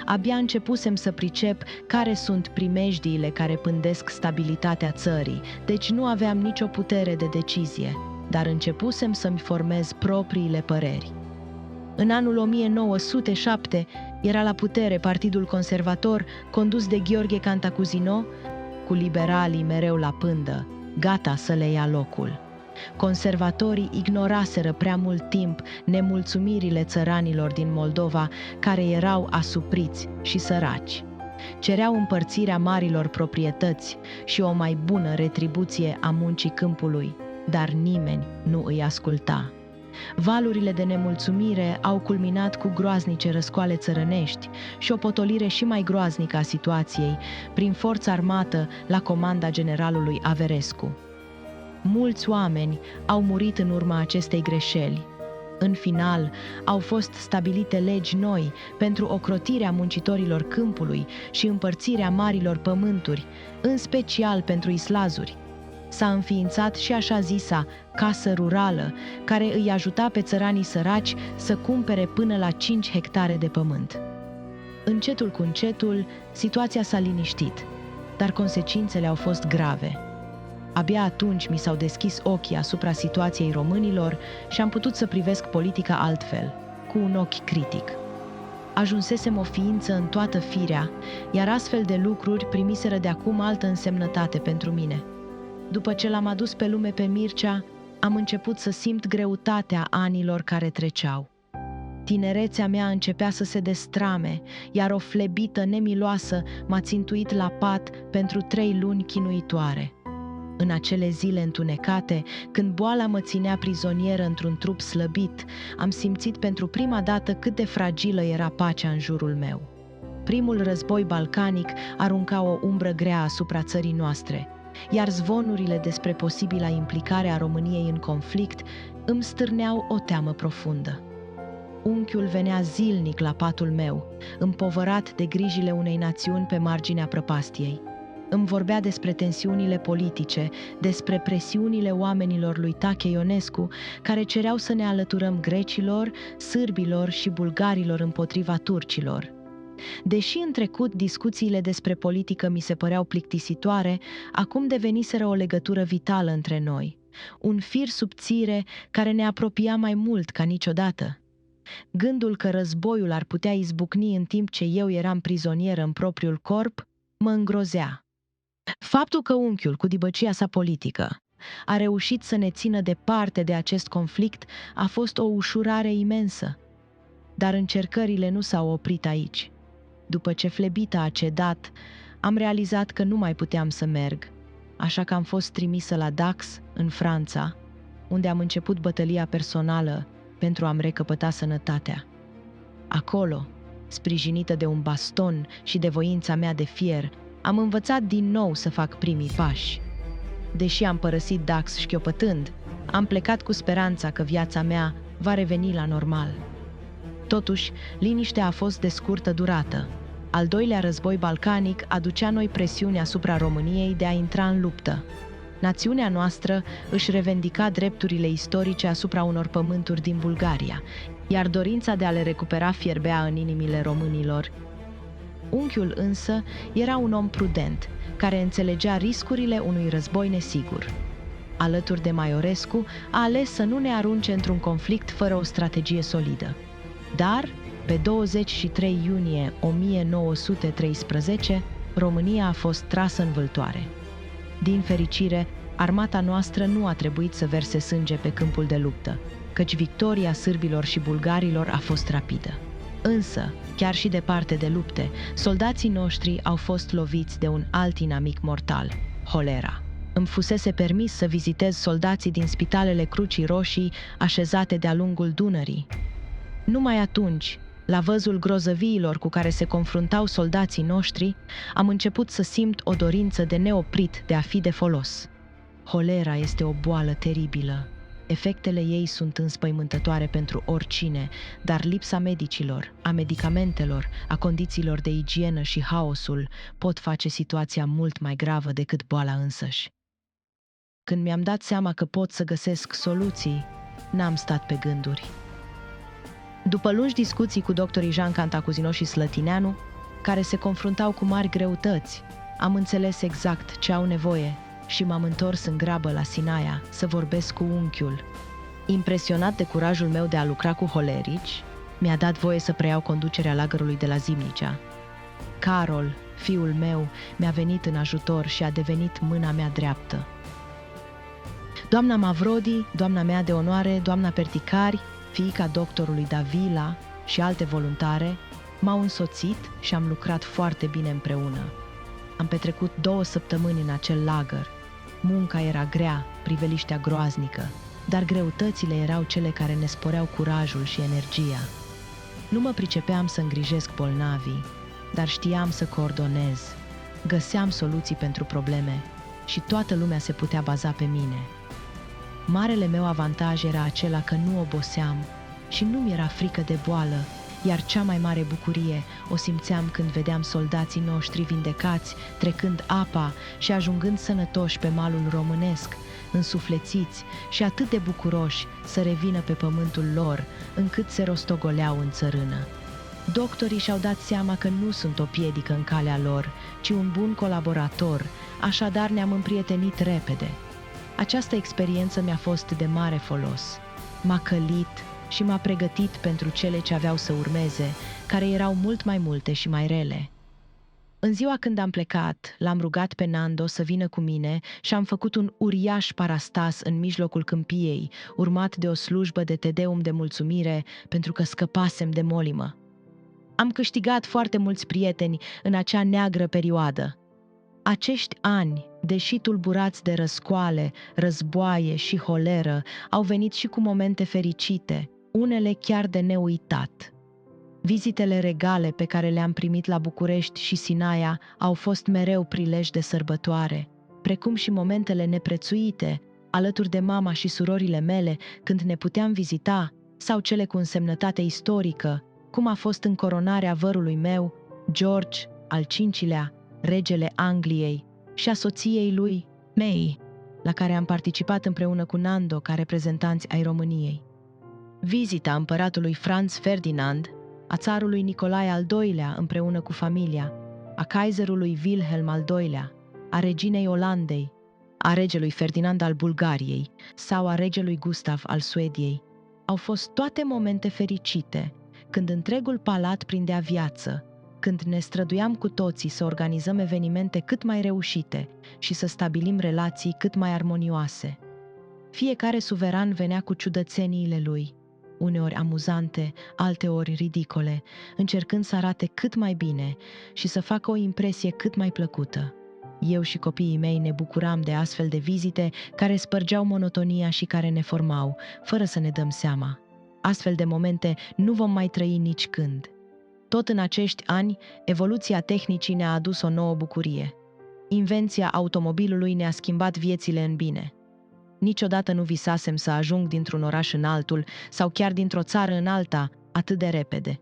Abia începusem să pricep care sunt primejdiile care pândesc stabilitatea țării, deci nu aveam nicio putere de decizie, dar începusem să-mi formez propriile păreri. În anul 1907 era la putere Partidul Conservator, condus de Gheorghe Cantacuzino, cu liberalii mereu la pândă, gata să le ia locul. Conservatorii ignoraseră prea mult timp nemulțumirile țăranilor din Moldova, care erau asupriți și săraci. Cereau împărțirea marilor proprietăți și o mai bună retribuție a muncii câmpului, dar nimeni nu îi asculta. Valurile de nemulțumire au culminat cu groaznice răscoale țărănești și o potolire și mai groaznică a situației prin forța armată la comanda generalului Averescu. Mulți oameni au murit în urma acestei greșeli. În final, au fost stabilite legi noi pentru ocrotirea muncitorilor câmpului și împărțirea marilor pământuri, în special pentru islazuri. S-a înființat și așa zisa casă rurală, care îi ajuta pe țăranii săraci să cumpere până la 5 hectare de pământ. Încetul cu încetul, situația s-a liniștit. dar consecințele au fost grave. Abia atunci mi s-au deschis ochii asupra situației românilor și am putut să privesc politica altfel, cu un ochi critic. Ajunsesem o ființă în toată firea, iar astfel de lucruri primiseră de acum altă însemnătate pentru mine. După ce l-am adus pe lume pe Mircea, am început să simt greutatea anilor care treceau. Tinerețea mea începea să se destrame, iar o flebită nemiloasă m-a țintuit la pat pentru 3 luni chinuitoare. În acele zile întunecate, când boala mă ținea prizonieră într-un trup slăbit, am simțit pentru prima dată cât de fragilă era pacea în jurul meu. Primul război balcanic arunca o umbră grea asupra țării noastre, iar zvonurile despre posibila implicare a României în conflict îmi stârneau o teamă profundă. Unchiul venea zilnic la patul meu, împovărat de grijile unei națiuni pe marginea prăpastiei. Îmi vorbea despre tensiunile politice, despre presiunile oamenilor lui Tache Ionescu, care cereau să ne alăturăm grecilor, sârbilor și bulgarilor împotriva turcilor. Deși în trecut discuțiile despre politică mi se păreau plictisitoare, acum deveniseră o legătură vitală între noi, un fir subțire care ne apropia mai mult ca niciodată. Gândul că războiul ar putea izbucni în timp ce eu eram prizonieră în propriul corp mă îngrozea. Faptul că unchiul, cu dibăcia sa politică, a reușit să ne țină departe de acest conflict a fost o ușurare imensă. Dar încercările nu s-au oprit aici. După ce Flebita a cedat, am realizat că nu mai puteam să merg, așa că am fost trimisă la Dax, în Franța, unde am început bătălia personală pentru a-mi recăpăta sănătatea. Acolo, sprijinită de un baston și de voința mea de fier, am învățat din nou să fac primii pași. Deși am părăsit Dax șchiopătând, am plecat cu speranța că viața mea va reveni la normal. Totuși, liniștea a fost de scurtă durată. Al doilea război balcanic aducea noi presiuni asupra României de a intra în luptă. Națiunea noastră își revendica drepturile istorice asupra unor pământuri din Bulgaria, iar dorința de a le recupera fierbea în inimile românilor. Unchiul însă era un om prudent, care înțelegea riscurile unui război nesigur. Alături de Maiorescu, a ales să nu ne arunce într-un conflict fără o strategie solidă. Dar, pe 23 iunie 1913, România a fost trasă în vâltoare. Din fericire, armata noastră nu a trebuit să verse sânge pe câmpul de luptă, căci victoria sârbilor și bulgarilor a fost rapidă. Însă, chiar și departe de lupte, soldații noștri au fost loviți de un alt inamic mortal, holera. Îmi fusese permis să vizitez soldații din spitalele Crucii Roșii așezate de-a lungul Dunării. Numai atunci, la văzul grozăviilor cu care se confruntau soldații noștri, am început să simt o dorință de neoprit de a fi de folos. Holera este o boală teribilă. Efectele ei sunt înspăimântătoare pentru oricine, dar lipsa medicilor, a medicamentelor, a condițiilor de igienă și haosul pot face situația mult mai gravă decât boala însăși. Când mi-am dat seama că pot să găsesc soluții, n-am stat pe gânduri. După lungi discuții cu doctorii Jean Cantacuzino și Slătineanu, care se confruntau cu mari greutăți, am înțeles exact ce au nevoie și m-am întors în grabă la Sinaia să vorbesc cu unchiul. Impresionat de curajul meu de a lucra cu holerici, mi-a dat voie să preiau conducerea lagărului de la Zimnicea. Carol, fiul meu, mi-a venit în ajutor și a devenit mâna mea dreaptă. Doamna Mavrodi, doamna mea de onoare, doamna Perticari, fiica doctorului Davila și alte voluntare, m-au însoțit și am lucrat foarte bine împreună. Am petrecut 2 săptămâni în acel lagăr. Munca era grea, priveliștea groaznică, dar greutățile erau cele care ne sporeau curajul și energia. Nu mă pricepeam să îngrijesc bolnavii, dar știam să coordonez. Găseam soluții pentru probleme și toată lumea se putea baza pe mine. Marele meu avantaj era acela că nu oboseam și nu mi era frică de boală, iar cea mai mare bucurie o simțeam când vedeam soldații noștri vindecați, trecând apa și ajungând sănătoși pe malul românesc, însuflețiți și atât de bucuroși să revină pe pământul lor, încât se rostogoleau în țărână. Doctorii și-au dat seama că nu sunt o piedică în calea lor, ci un bun colaborator, așadar ne-am împrietenit repede. Această experiență mi-a fost de mare folos. M-a călit și m-a pregătit pentru cele ce aveau să urmeze, care erau mult mai multe și mai rele. În ziua când am plecat, l-am rugat pe Nando să vină cu mine și am făcut un uriaș parastas în mijlocul câmpiei, urmat de o slujbă de tedeum de mulțumire pentru că scăpasem de molimă. Am câștigat foarte mulți prieteni în acea neagră perioadă. Acești ani, deși tulburați de răscoale, războaie și holeră, au venit și cu momente fericite, unele chiar de neuitat. Vizitele regale pe care le-am primit la București și Sinaia au fost mereu prilej de sărbătoare, precum și momentele neprețuite, alături de mama și surorile mele când ne puteam vizita, sau cele cu însemnătate istorică, cum a fost încoronarea vărului meu, George al V-lea, regele Angliei, și a soției lui, May, la care am participat împreună cu Nando ca reprezentanți ai României. Vizita împăratului Franz Ferdinand, a țarului Nicolae al II-lea împreună cu familia, a kaiserului Wilhelm al II-lea, a reginei Olandei, a regelui Ferdinand al Bulgariei sau a regelui Gustav al Suediei, au fost toate momente fericite, când întregul palat prindea viață, când ne străduiam cu toții să organizăm evenimente cât mai reușite și să stabilim relații cât mai armonioase. Fiecare suveran venea cu ciudățeniile lui, uneori amuzante, alteori ridicole, încercând să arate cât mai bine și să facă o impresie cât mai plăcută. Eu și copiii mei ne bucuram de astfel de vizite care spărgeau monotonia și care ne formau, fără să ne dăm seama. Astfel de momente nu vom mai trăi nici când. Tot în acești ani, evoluția tehnicii ne-a adus o nouă bucurie. Invenția automobilului ne-a schimbat viețile în bine. Niciodată nu visasem să ajung dintr-un oraș în altul sau chiar dintr-o țară în alta atât de repede.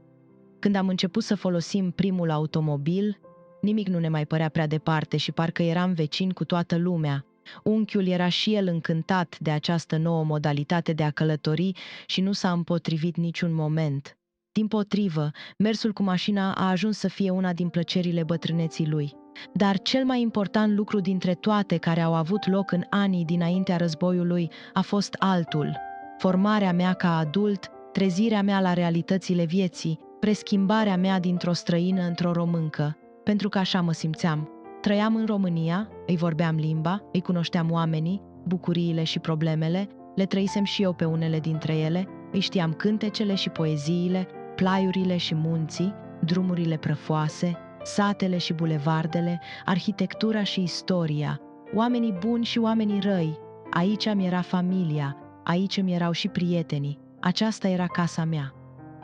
Când am început să folosim primul automobil, nimic nu ne mai părea prea departe și parcă eram vecini cu toată lumea. Unchiul era și el încântat de această nouă modalitate de a călători și nu s-a împotrivit niciun moment. Dimpotrivă, mersul cu mașina a ajuns să fie una din plăcerile bătrâneții lui. Dar cel mai important lucru dintre toate care au avut loc în anii dinaintea războiului a fost altul. Formarea mea ca adult, trezirea mea la realitățile vieții, preschimbarea mea dintr-o străină într-o româncă, pentru că așa mă simțeam. Trăiam în România, îi vorbeam limba, îi cunoșteam oamenii, bucuriile și problemele, le trăisem și eu pe unele dintre ele, îi știam cântecele și poeziile, plaiurile și munții, drumurile prăfoase, satele și bulevardele, arhitectura și istoria, oamenii buni și oamenii răi. Aici îmi era familia, aici îmi erau și prietenii. Aceasta era casa mea.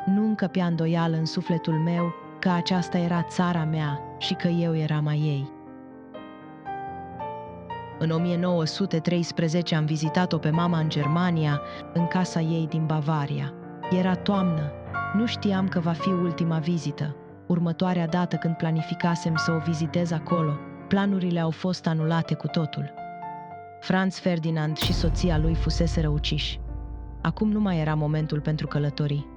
Nu încăpea îndoială în sufletul meu că aceasta era țara mea și că eu eram a ei. În 1913 am vizitat-o pe mama în Germania, în casa ei din Bavaria. Era toamnă. Nu știam că va fi ultima vizită. Următoarea dată când planificasem să o vizitez acolo, planurile au fost anulate cu totul. Franz Ferdinand și soția lui fuseseră uciși. Acum nu mai era momentul pentru călătorii.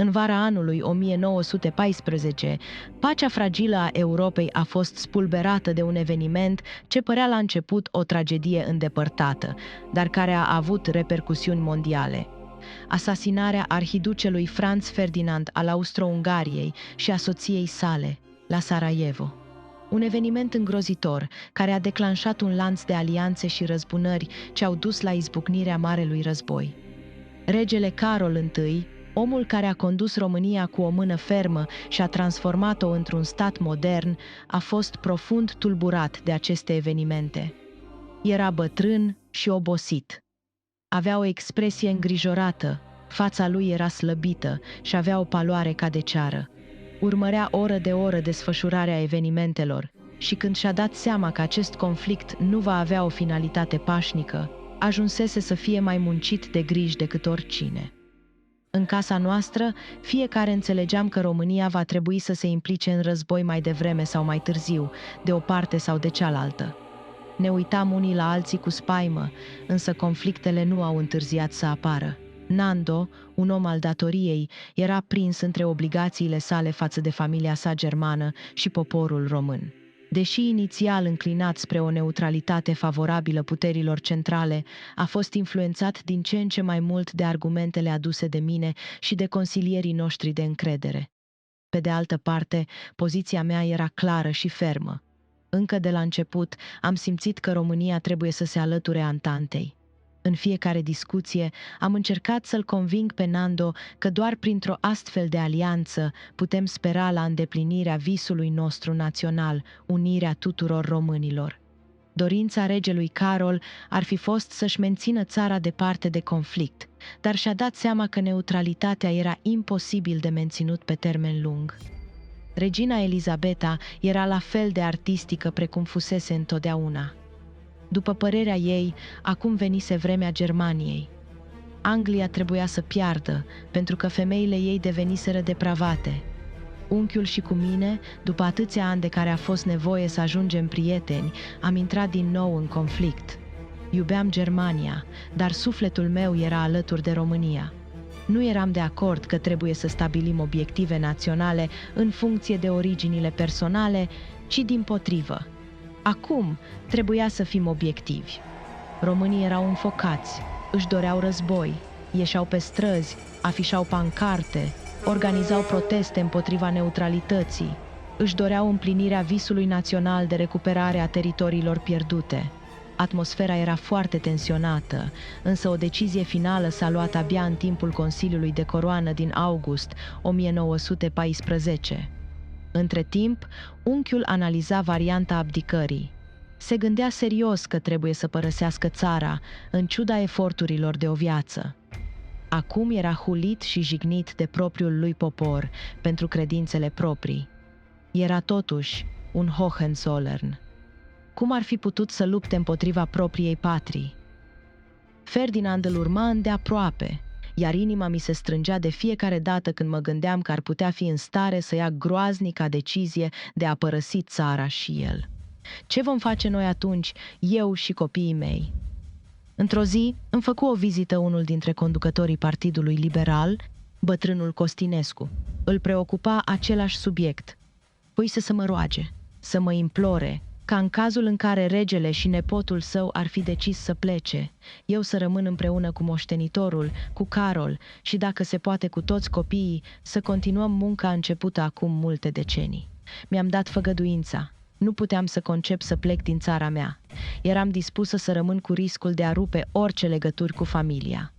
În vara anului 1914, pacea fragilă a Europei a fost spulberată de un eveniment ce părea la început o tragedie îndepărtată, dar care a avut repercusiuni mondiale. Asasinarea arhiducelui Franz Ferdinand al Austro-Ungariei și a soției sale, la Sarajevo. Un eveniment îngrozitor care a declanșat un lanț de alianțe și răzbunări ce au dus la izbucnirea Marelui Război. Regele Carol I, omul care a condus România cu o mână fermă și a transformat-o într-un stat modern, a fost profund tulburat de aceste evenimente. Era bătrân și obosit. Avea o expresie îngrijorată, fața lui era slăbită și avea o paloare ca de ceară. Urmărea oră de oră desfășurarea evenimentelor și când și-a dat seama că acest conflict nu va avea o finalitate pașnică, ajunsese să fie mai muncit de griji decât oricine. În casa noastră, fiecare înțelegeam că România va trebui să se implice în război mai devreme sau mai târziu, de o parte sau de cealaltă. Ne uitam unii la alții cu spaimă, însă conflictele nu au întârziat să apară. Nando, un om al datoriei, era prins între obligațiile sale față de familia sa germană și poporul român. Deși inițial înclinat spre o neutralitate favorabilă puterilor centrale, a fost influențat din ce în ce mai mult de argumentele aduse de mine și de consilierii noștri de încredere. Pe de altă parte, poziția mea era clară și fermă. Încă de la început am simțit că România trebuie să se alăture Antantei. În fiecare discuție am încercat să-l conving pe Nando că doar printr-o astfel de alianță putem spera la îndeplinirea visului nostru național, unirea tuturor românilor. Dorința regelui Carol ar fi fost să-și mențină țara departe de conflict, dar și-a dat seama că neutralitatea era imposibil de menținut pe termen lung. Regina Elisabeta era la fel de artistică precum fusese întotdeauna. După părerea ei, acum venise vremea Germaniei. Anglia trebuia să piardă, pentru că femeile ei deveniseră depravate. Unchiul și cu mine, după atâția ani de care a fost nevoie să ajungem prieteni, am intrat din nou în conflict. Iubeam Germania, dar sufletul meu era alături de România. Nu eram de acord că trebuie să stabilim obiective naționale în funcție de originile personale, ci dimpotrivă. Acum trebuia să fim obiectivi. Românii erau înfocați, își doreau război, ieșeau pe străzi, afișau pancarte, organizau proteste împotriva neutralității, își doreau împlinirea visului național de recuperare a teritoriilor pierdute. Atmosfera era foarte tensionată, însă o decizie finală s-a luat abia în timpul Consiliului de Coroană din august 1914. Între timp, unchiul analiza varianta abdicării. Se gândea serios că trebuie să părăsească țara, în ciuda eforturilor de o viață. Acum era hulit și jignit de propriul lui popor pentru credințele proprii. Era totuși un Hohenzollern. Cum ar fi putut să lupte împotriva propriei patrii? Ferdinand îl urma îndeaproape, iar inima mi se strângea de fiecare dată când mă gândeam că ar putea fi în stare să ia groaznica decizie de a părăsi țara și el. Ce vom face noi atunci, eu și copiii mei? Într-o zi îmi făcu o vizită unul dintre conducătorii Partidului Liberal, bătrânul Costinescu. Îl preocupa același subiect. Puise să mă roage, să mă implore, ca în cazul în care regele și nepotul său ar fi decis să plece, eu să rămân împreună cu moștenitorul, cu Carol și, dacă se poate, cu toți copiii, să continuăm munca începută acum multe decenii. Mi-am dat făgăduința. Nu puteam să concep să plec din țara mea. Eram dispusă să rămân cu riscul de a rupe orice legături cu familia.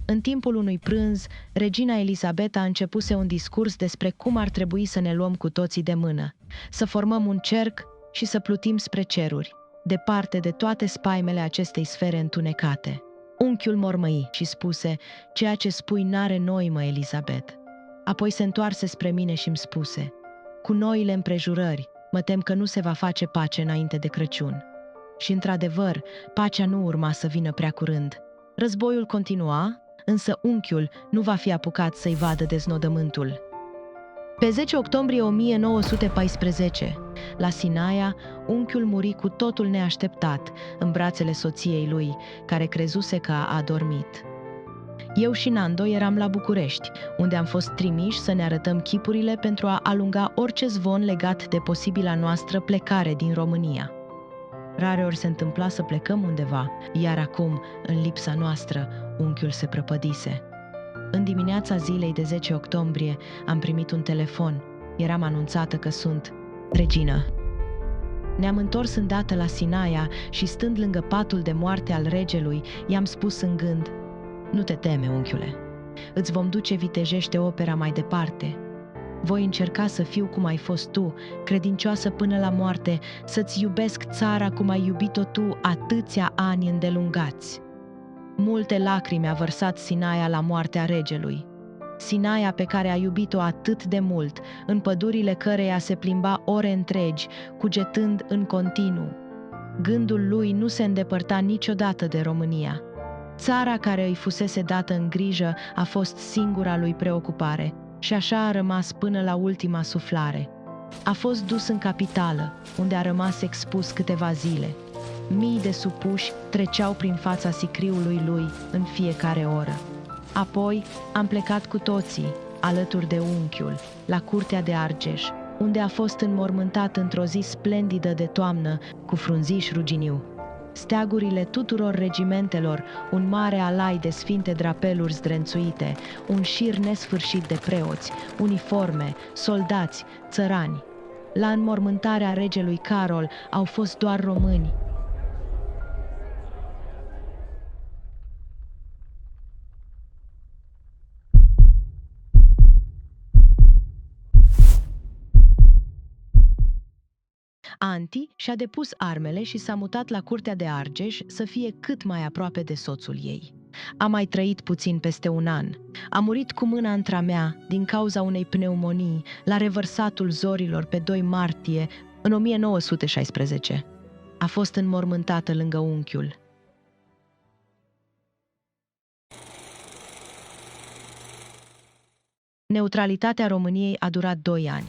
În timpul unui prânz, regina Elisabeta începuse un discurs despre cum ar trebui să ne luăm cu toții de mână, să formăm un cerc și să plutim spre ceruri, departe de toate spaimele acestei sfere întunecate. Unchiul mormăi și spuse: "Ceea ce spui n-are noimă, Elisabet." Apoi se întoarse spre mine și îmi spuse: "Cu noile împrejurări, mă tem că nu se va face pace înainte de Crăciun." Și într-adevăr, pacea nu urma să vină prea curând. Războiul continua, însă unchiul nu va fi apucat să-i vadă deznodământul. Pe 10 octombrie 1914, la Sinaia, unchiul muri cu totul neașteptat în brațele soției lui, care crezuse că a adormit. Eu și Nando eram la București, unde am fost trimiși să ne arătăm chipurile pentru a alunga orice zvon legat de posibila noastră plecare din România. Rareori se întâmpla să plecăm undeva, iar acum, în lipsa noastră, unchiul se prăpădise. În dimineața zilei de 10 octombrie am primit un telefon. Eram anunțată că sunt regină. Ne-am întors îndată la Sinaia și, stând lângă patul de moarte al regelui, i-am spus în gând: "Nu te teme, unchiule. Îți vom duce vitejește opera mai departe. Voi încerca să fiu cum ai fost tu, credincioasă până la moarte, să-ți iubesc țara cum ai iubit-o tu atâția ani îndelungați." Multe lacrimi a vărsat Sinaia la moartea regelui. Sinaia pe care a iubit-o atât de mult, în pădurile căreia se plimba ore întregi, cugetând în continuu. Gândul lui nu se îndepărta niciodată de România. Țara care îi fusese dată în grijă a fost singura lui preocupare și așa a rămas până la ultima suflare. A fost dus în capitală, unde a rămas expus câteva zile. Mii de supuși treceau prin fața sicriului lui în fiecare oră. Apoi am plecat cu toții, alături de unchiul, la curtea de Argeș, unde a fost înmormântat într-o zi splendidă de toamnă cu frunziș ruginiu. Steagurile tuturor regimentelor, un mare alai de sfinte drapeluri zdrențuite, un șir nesfârșit de preoți, uniforme, soldați, țărani. La înmormântarea regelui Carol au fost doar români. Anti și-a depus armele și s-a mutat la curtea de Argeș să fie cât mai aproape de soțul ei. A mai trăit puțin peste un an. A murit cu mâna între-a mea din cauza unei pneumonii la revărsatul zorilor pe 2 martie în 1916. A fost înmormântată lângă unchiul. Neutralitatea României a durat 2 ani.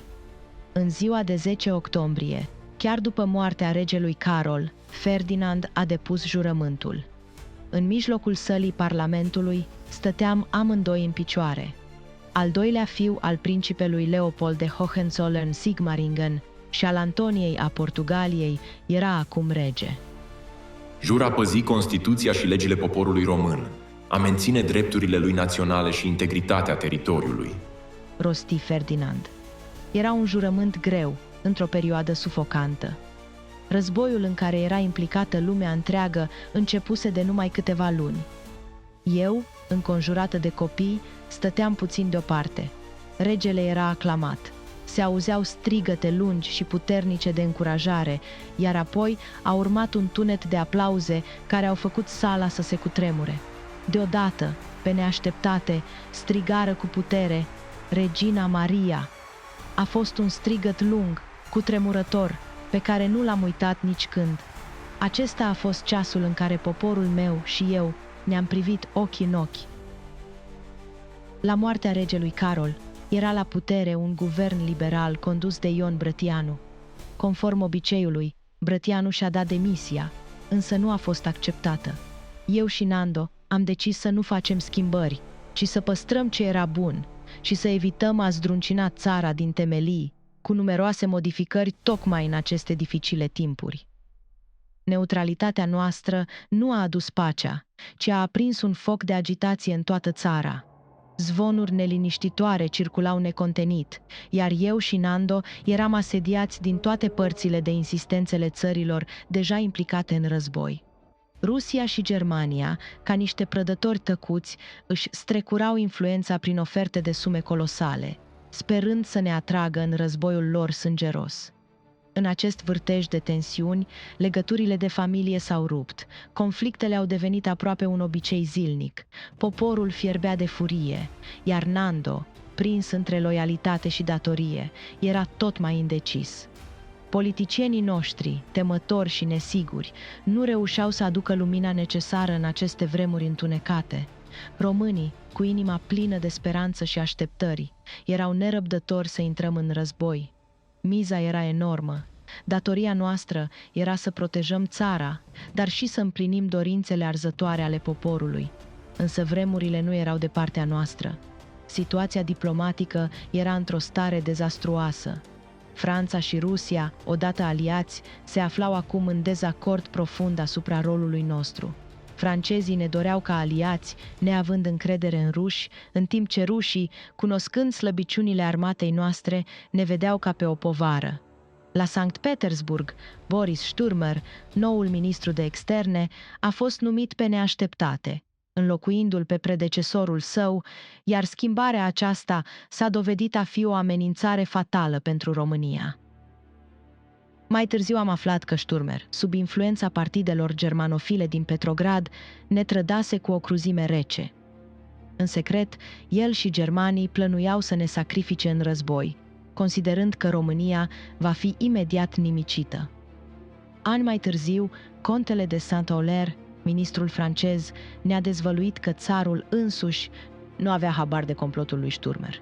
În ziua de 10 octombrie, chiar după moartea regelui Carol, Ferdinand a depus jurământul. În mijlocul sălii Parlamentului stăteam amândoi în picioare. Al doilea fiu al principelui Leopold de Hohenzollern-Sigmaringen și al Antoniei a Portugaliei era acum rege. Jur a păzi Constituția și legile poporului român, a menține drepturile lui naționale și integritatea teritoriului, rosti Ferdinand. Era un jurământ greu, într-o perioadă sufocantă. Războiul în care era implicată lumea întreagă începuse de numai câteva luni. Eu, înconjurată de copii, stăteam puțin deoparte. Regele era aclamat. Se auzeau strigăte lungi și puternice de încurajare, iar apoi a urmat un tunet de aplauze care au făcut sala să se cutremure. Deodată, pe neașteptate, strigară cu putere: Regina Maria! A fost un strigăt lung, cutremurător, pe care nu l-am uitat nici când. Acesta a fost ceasul în care poporul meu și eu ne-am privit ochi în ochi. La moartea regelui Carol, era la putere un guvern liberal condus de Ion Brătianu. Conform obiceiului, Brătianu și-a dat demisia, însă nu a fost acceptată. Eu și Nando am decis să nu facem schimbări, ci să păstrăm ce era bun și să evităm a zdruncina țara din temelii, cu numeroase modificări tocmai în aceste dificile timpuri. Neutralitatea noastră nu a adus pacea, ci a aprins un foc de agitație în toată țara. Zvonuri neliniștitoare circulau necontenit, iar eu și Nando eram asediați din toate părțile de insistențele țărilor deja implicate în război. Rusia și Germania, ca niște prădători tăcuți, își strecurau influența prin oferte de sume colosale, sperând să ne atragă în războiul lor sângeros. În acest vârtej de tensiuni, legăturile de familie s-au rupt, conflictele au devenit aproape un obicei zilnic, poporul fierbea de furie, iar Nando, prins între loialitate și datorie, era tot mai indecis. Politicienii noștri, temători și nesiguri, nu reușeau să aducă lumina necesară în aceste vremuri întunecate. Românii, cu inima plină de speranță și așteptări, erau nerăbdători să intrăm în război. Miza era enormă. Datoria noastră era să protejăm țara, dar și să împlinim dorințele arzătoare ale poporului. Însă vremurile nu erau de partea noastră. Situația diplomatică era într-o stare dezastruoasă. Franța și Rusia, odată aliați, se aflau acum în dezacord profund asupra rolului nostru. Francezii ne doreau ca aliați, neavând încredere în ruși, în timp ce rușii, cunoscând slăbiciunile armatei noastre, ne vedeau ca pe o povară. La Sankt Petersburg, Boris Sturmer, noul ministru de externe, a fost numit pe neașteptate, înlocuindu-l pe predecesorul său, iar schimbarea aceasta s-a dovedit a fi o amenințare fatală pentru România. Mai târziu am aflat că Sturmer, sub influența partidelor germanofile din Petrograd, ne trădase cu o cruzime rece. În secret, el și germanii plănuiau să ne sacrifice în război, considerând că România va fi imediat nimicită. Ani mai târziu, contele de Saint-Oller, ministrul francez, ne-a dezvăluit că țarul însuși nu avea habar de complotul lui Sturmer.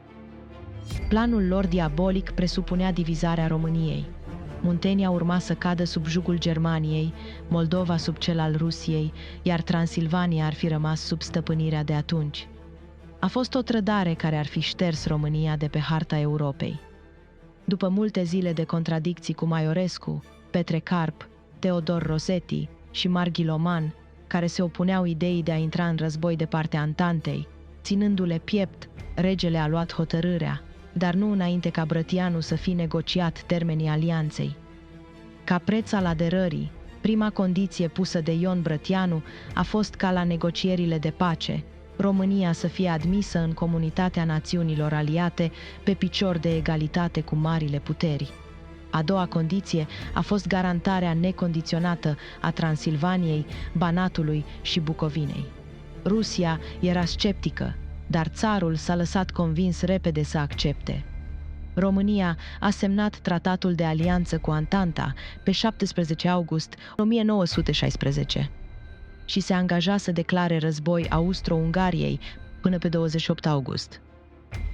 Planul lor diabolic presupunea divizarea României. Muntenia urma să cadă sub jugul Germaniei, Moldova sub cel al Rusiei, iar Transilvania ar fi rămas sub stăpânirea de atunci. A fost o trădare care ar fi șters România de pe harta Europei. După multe zile de contradicții cu Maiorescu, Petre Carp, Teodor Rosetti și Marghi Loman, care se opuneau ideii de a intra în război de partea Antantei, ținându-le piept, regele a luat hotărârea, dar nu înainte ca Brătianu să fi negociat termenii alianței. Ca preț al aderării, prima condiție pusă de Ion Brătianu a fost ca la negocierile de pace, România să fie admisă în comunitatea națiunilor aliate pe picior de egalitate cu marile puteri. A doua condiție a fost garantarea necondiționată a Transilvaniei, Banatului și Bucovinei. Rusia era sceptică, dar țarul s-a lăsat convins repede să accepte. România a semnat tratatul de alianță cu Antanta pe 17 august 1916 și se angaja să declare război Austro-Ungariei până pe 28 august.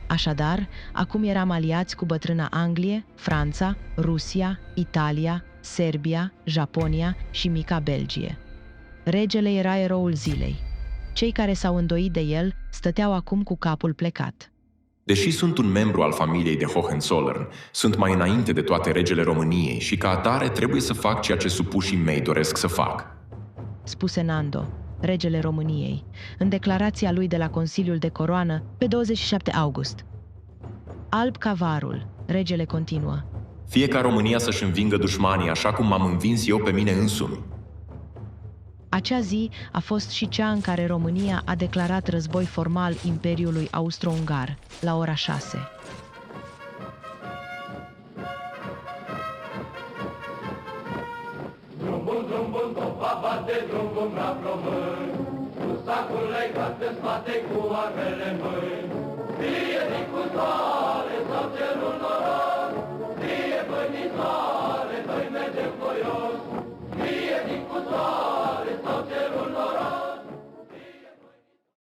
Așadar, acum eram aliați cu bătrâna Anglie, Franța, Rusia, Italia, Serbia, Japonia și mica Belgie. Regele era eroul zilei. Cei care s-au îndoit de el stăteau acum cu capul plecat. Deși sunt un membru al familiei de Hohenzollern, sunt mai înainte de toate regele României și ca atare trebuie să fac ceea ce supușii mei doresc să fac, spuse Nando, regele României, în declarația lui de la Consiliul de Coroană pe 27 august. Alb ca varul, regele continuă. Fie ca România să-și învingă dușmanii așa cum m-am învins eu pe mine însumi. Acea zi a fost și cea în care România a declarat război formal Imperiului Austro-Ungar, la ora 6. Drumul, topa bate drumul la plămâni, cu sacul legat în spate cu armele în mâini. Fie din cu soare sau cerul noroc, fie bănițoare.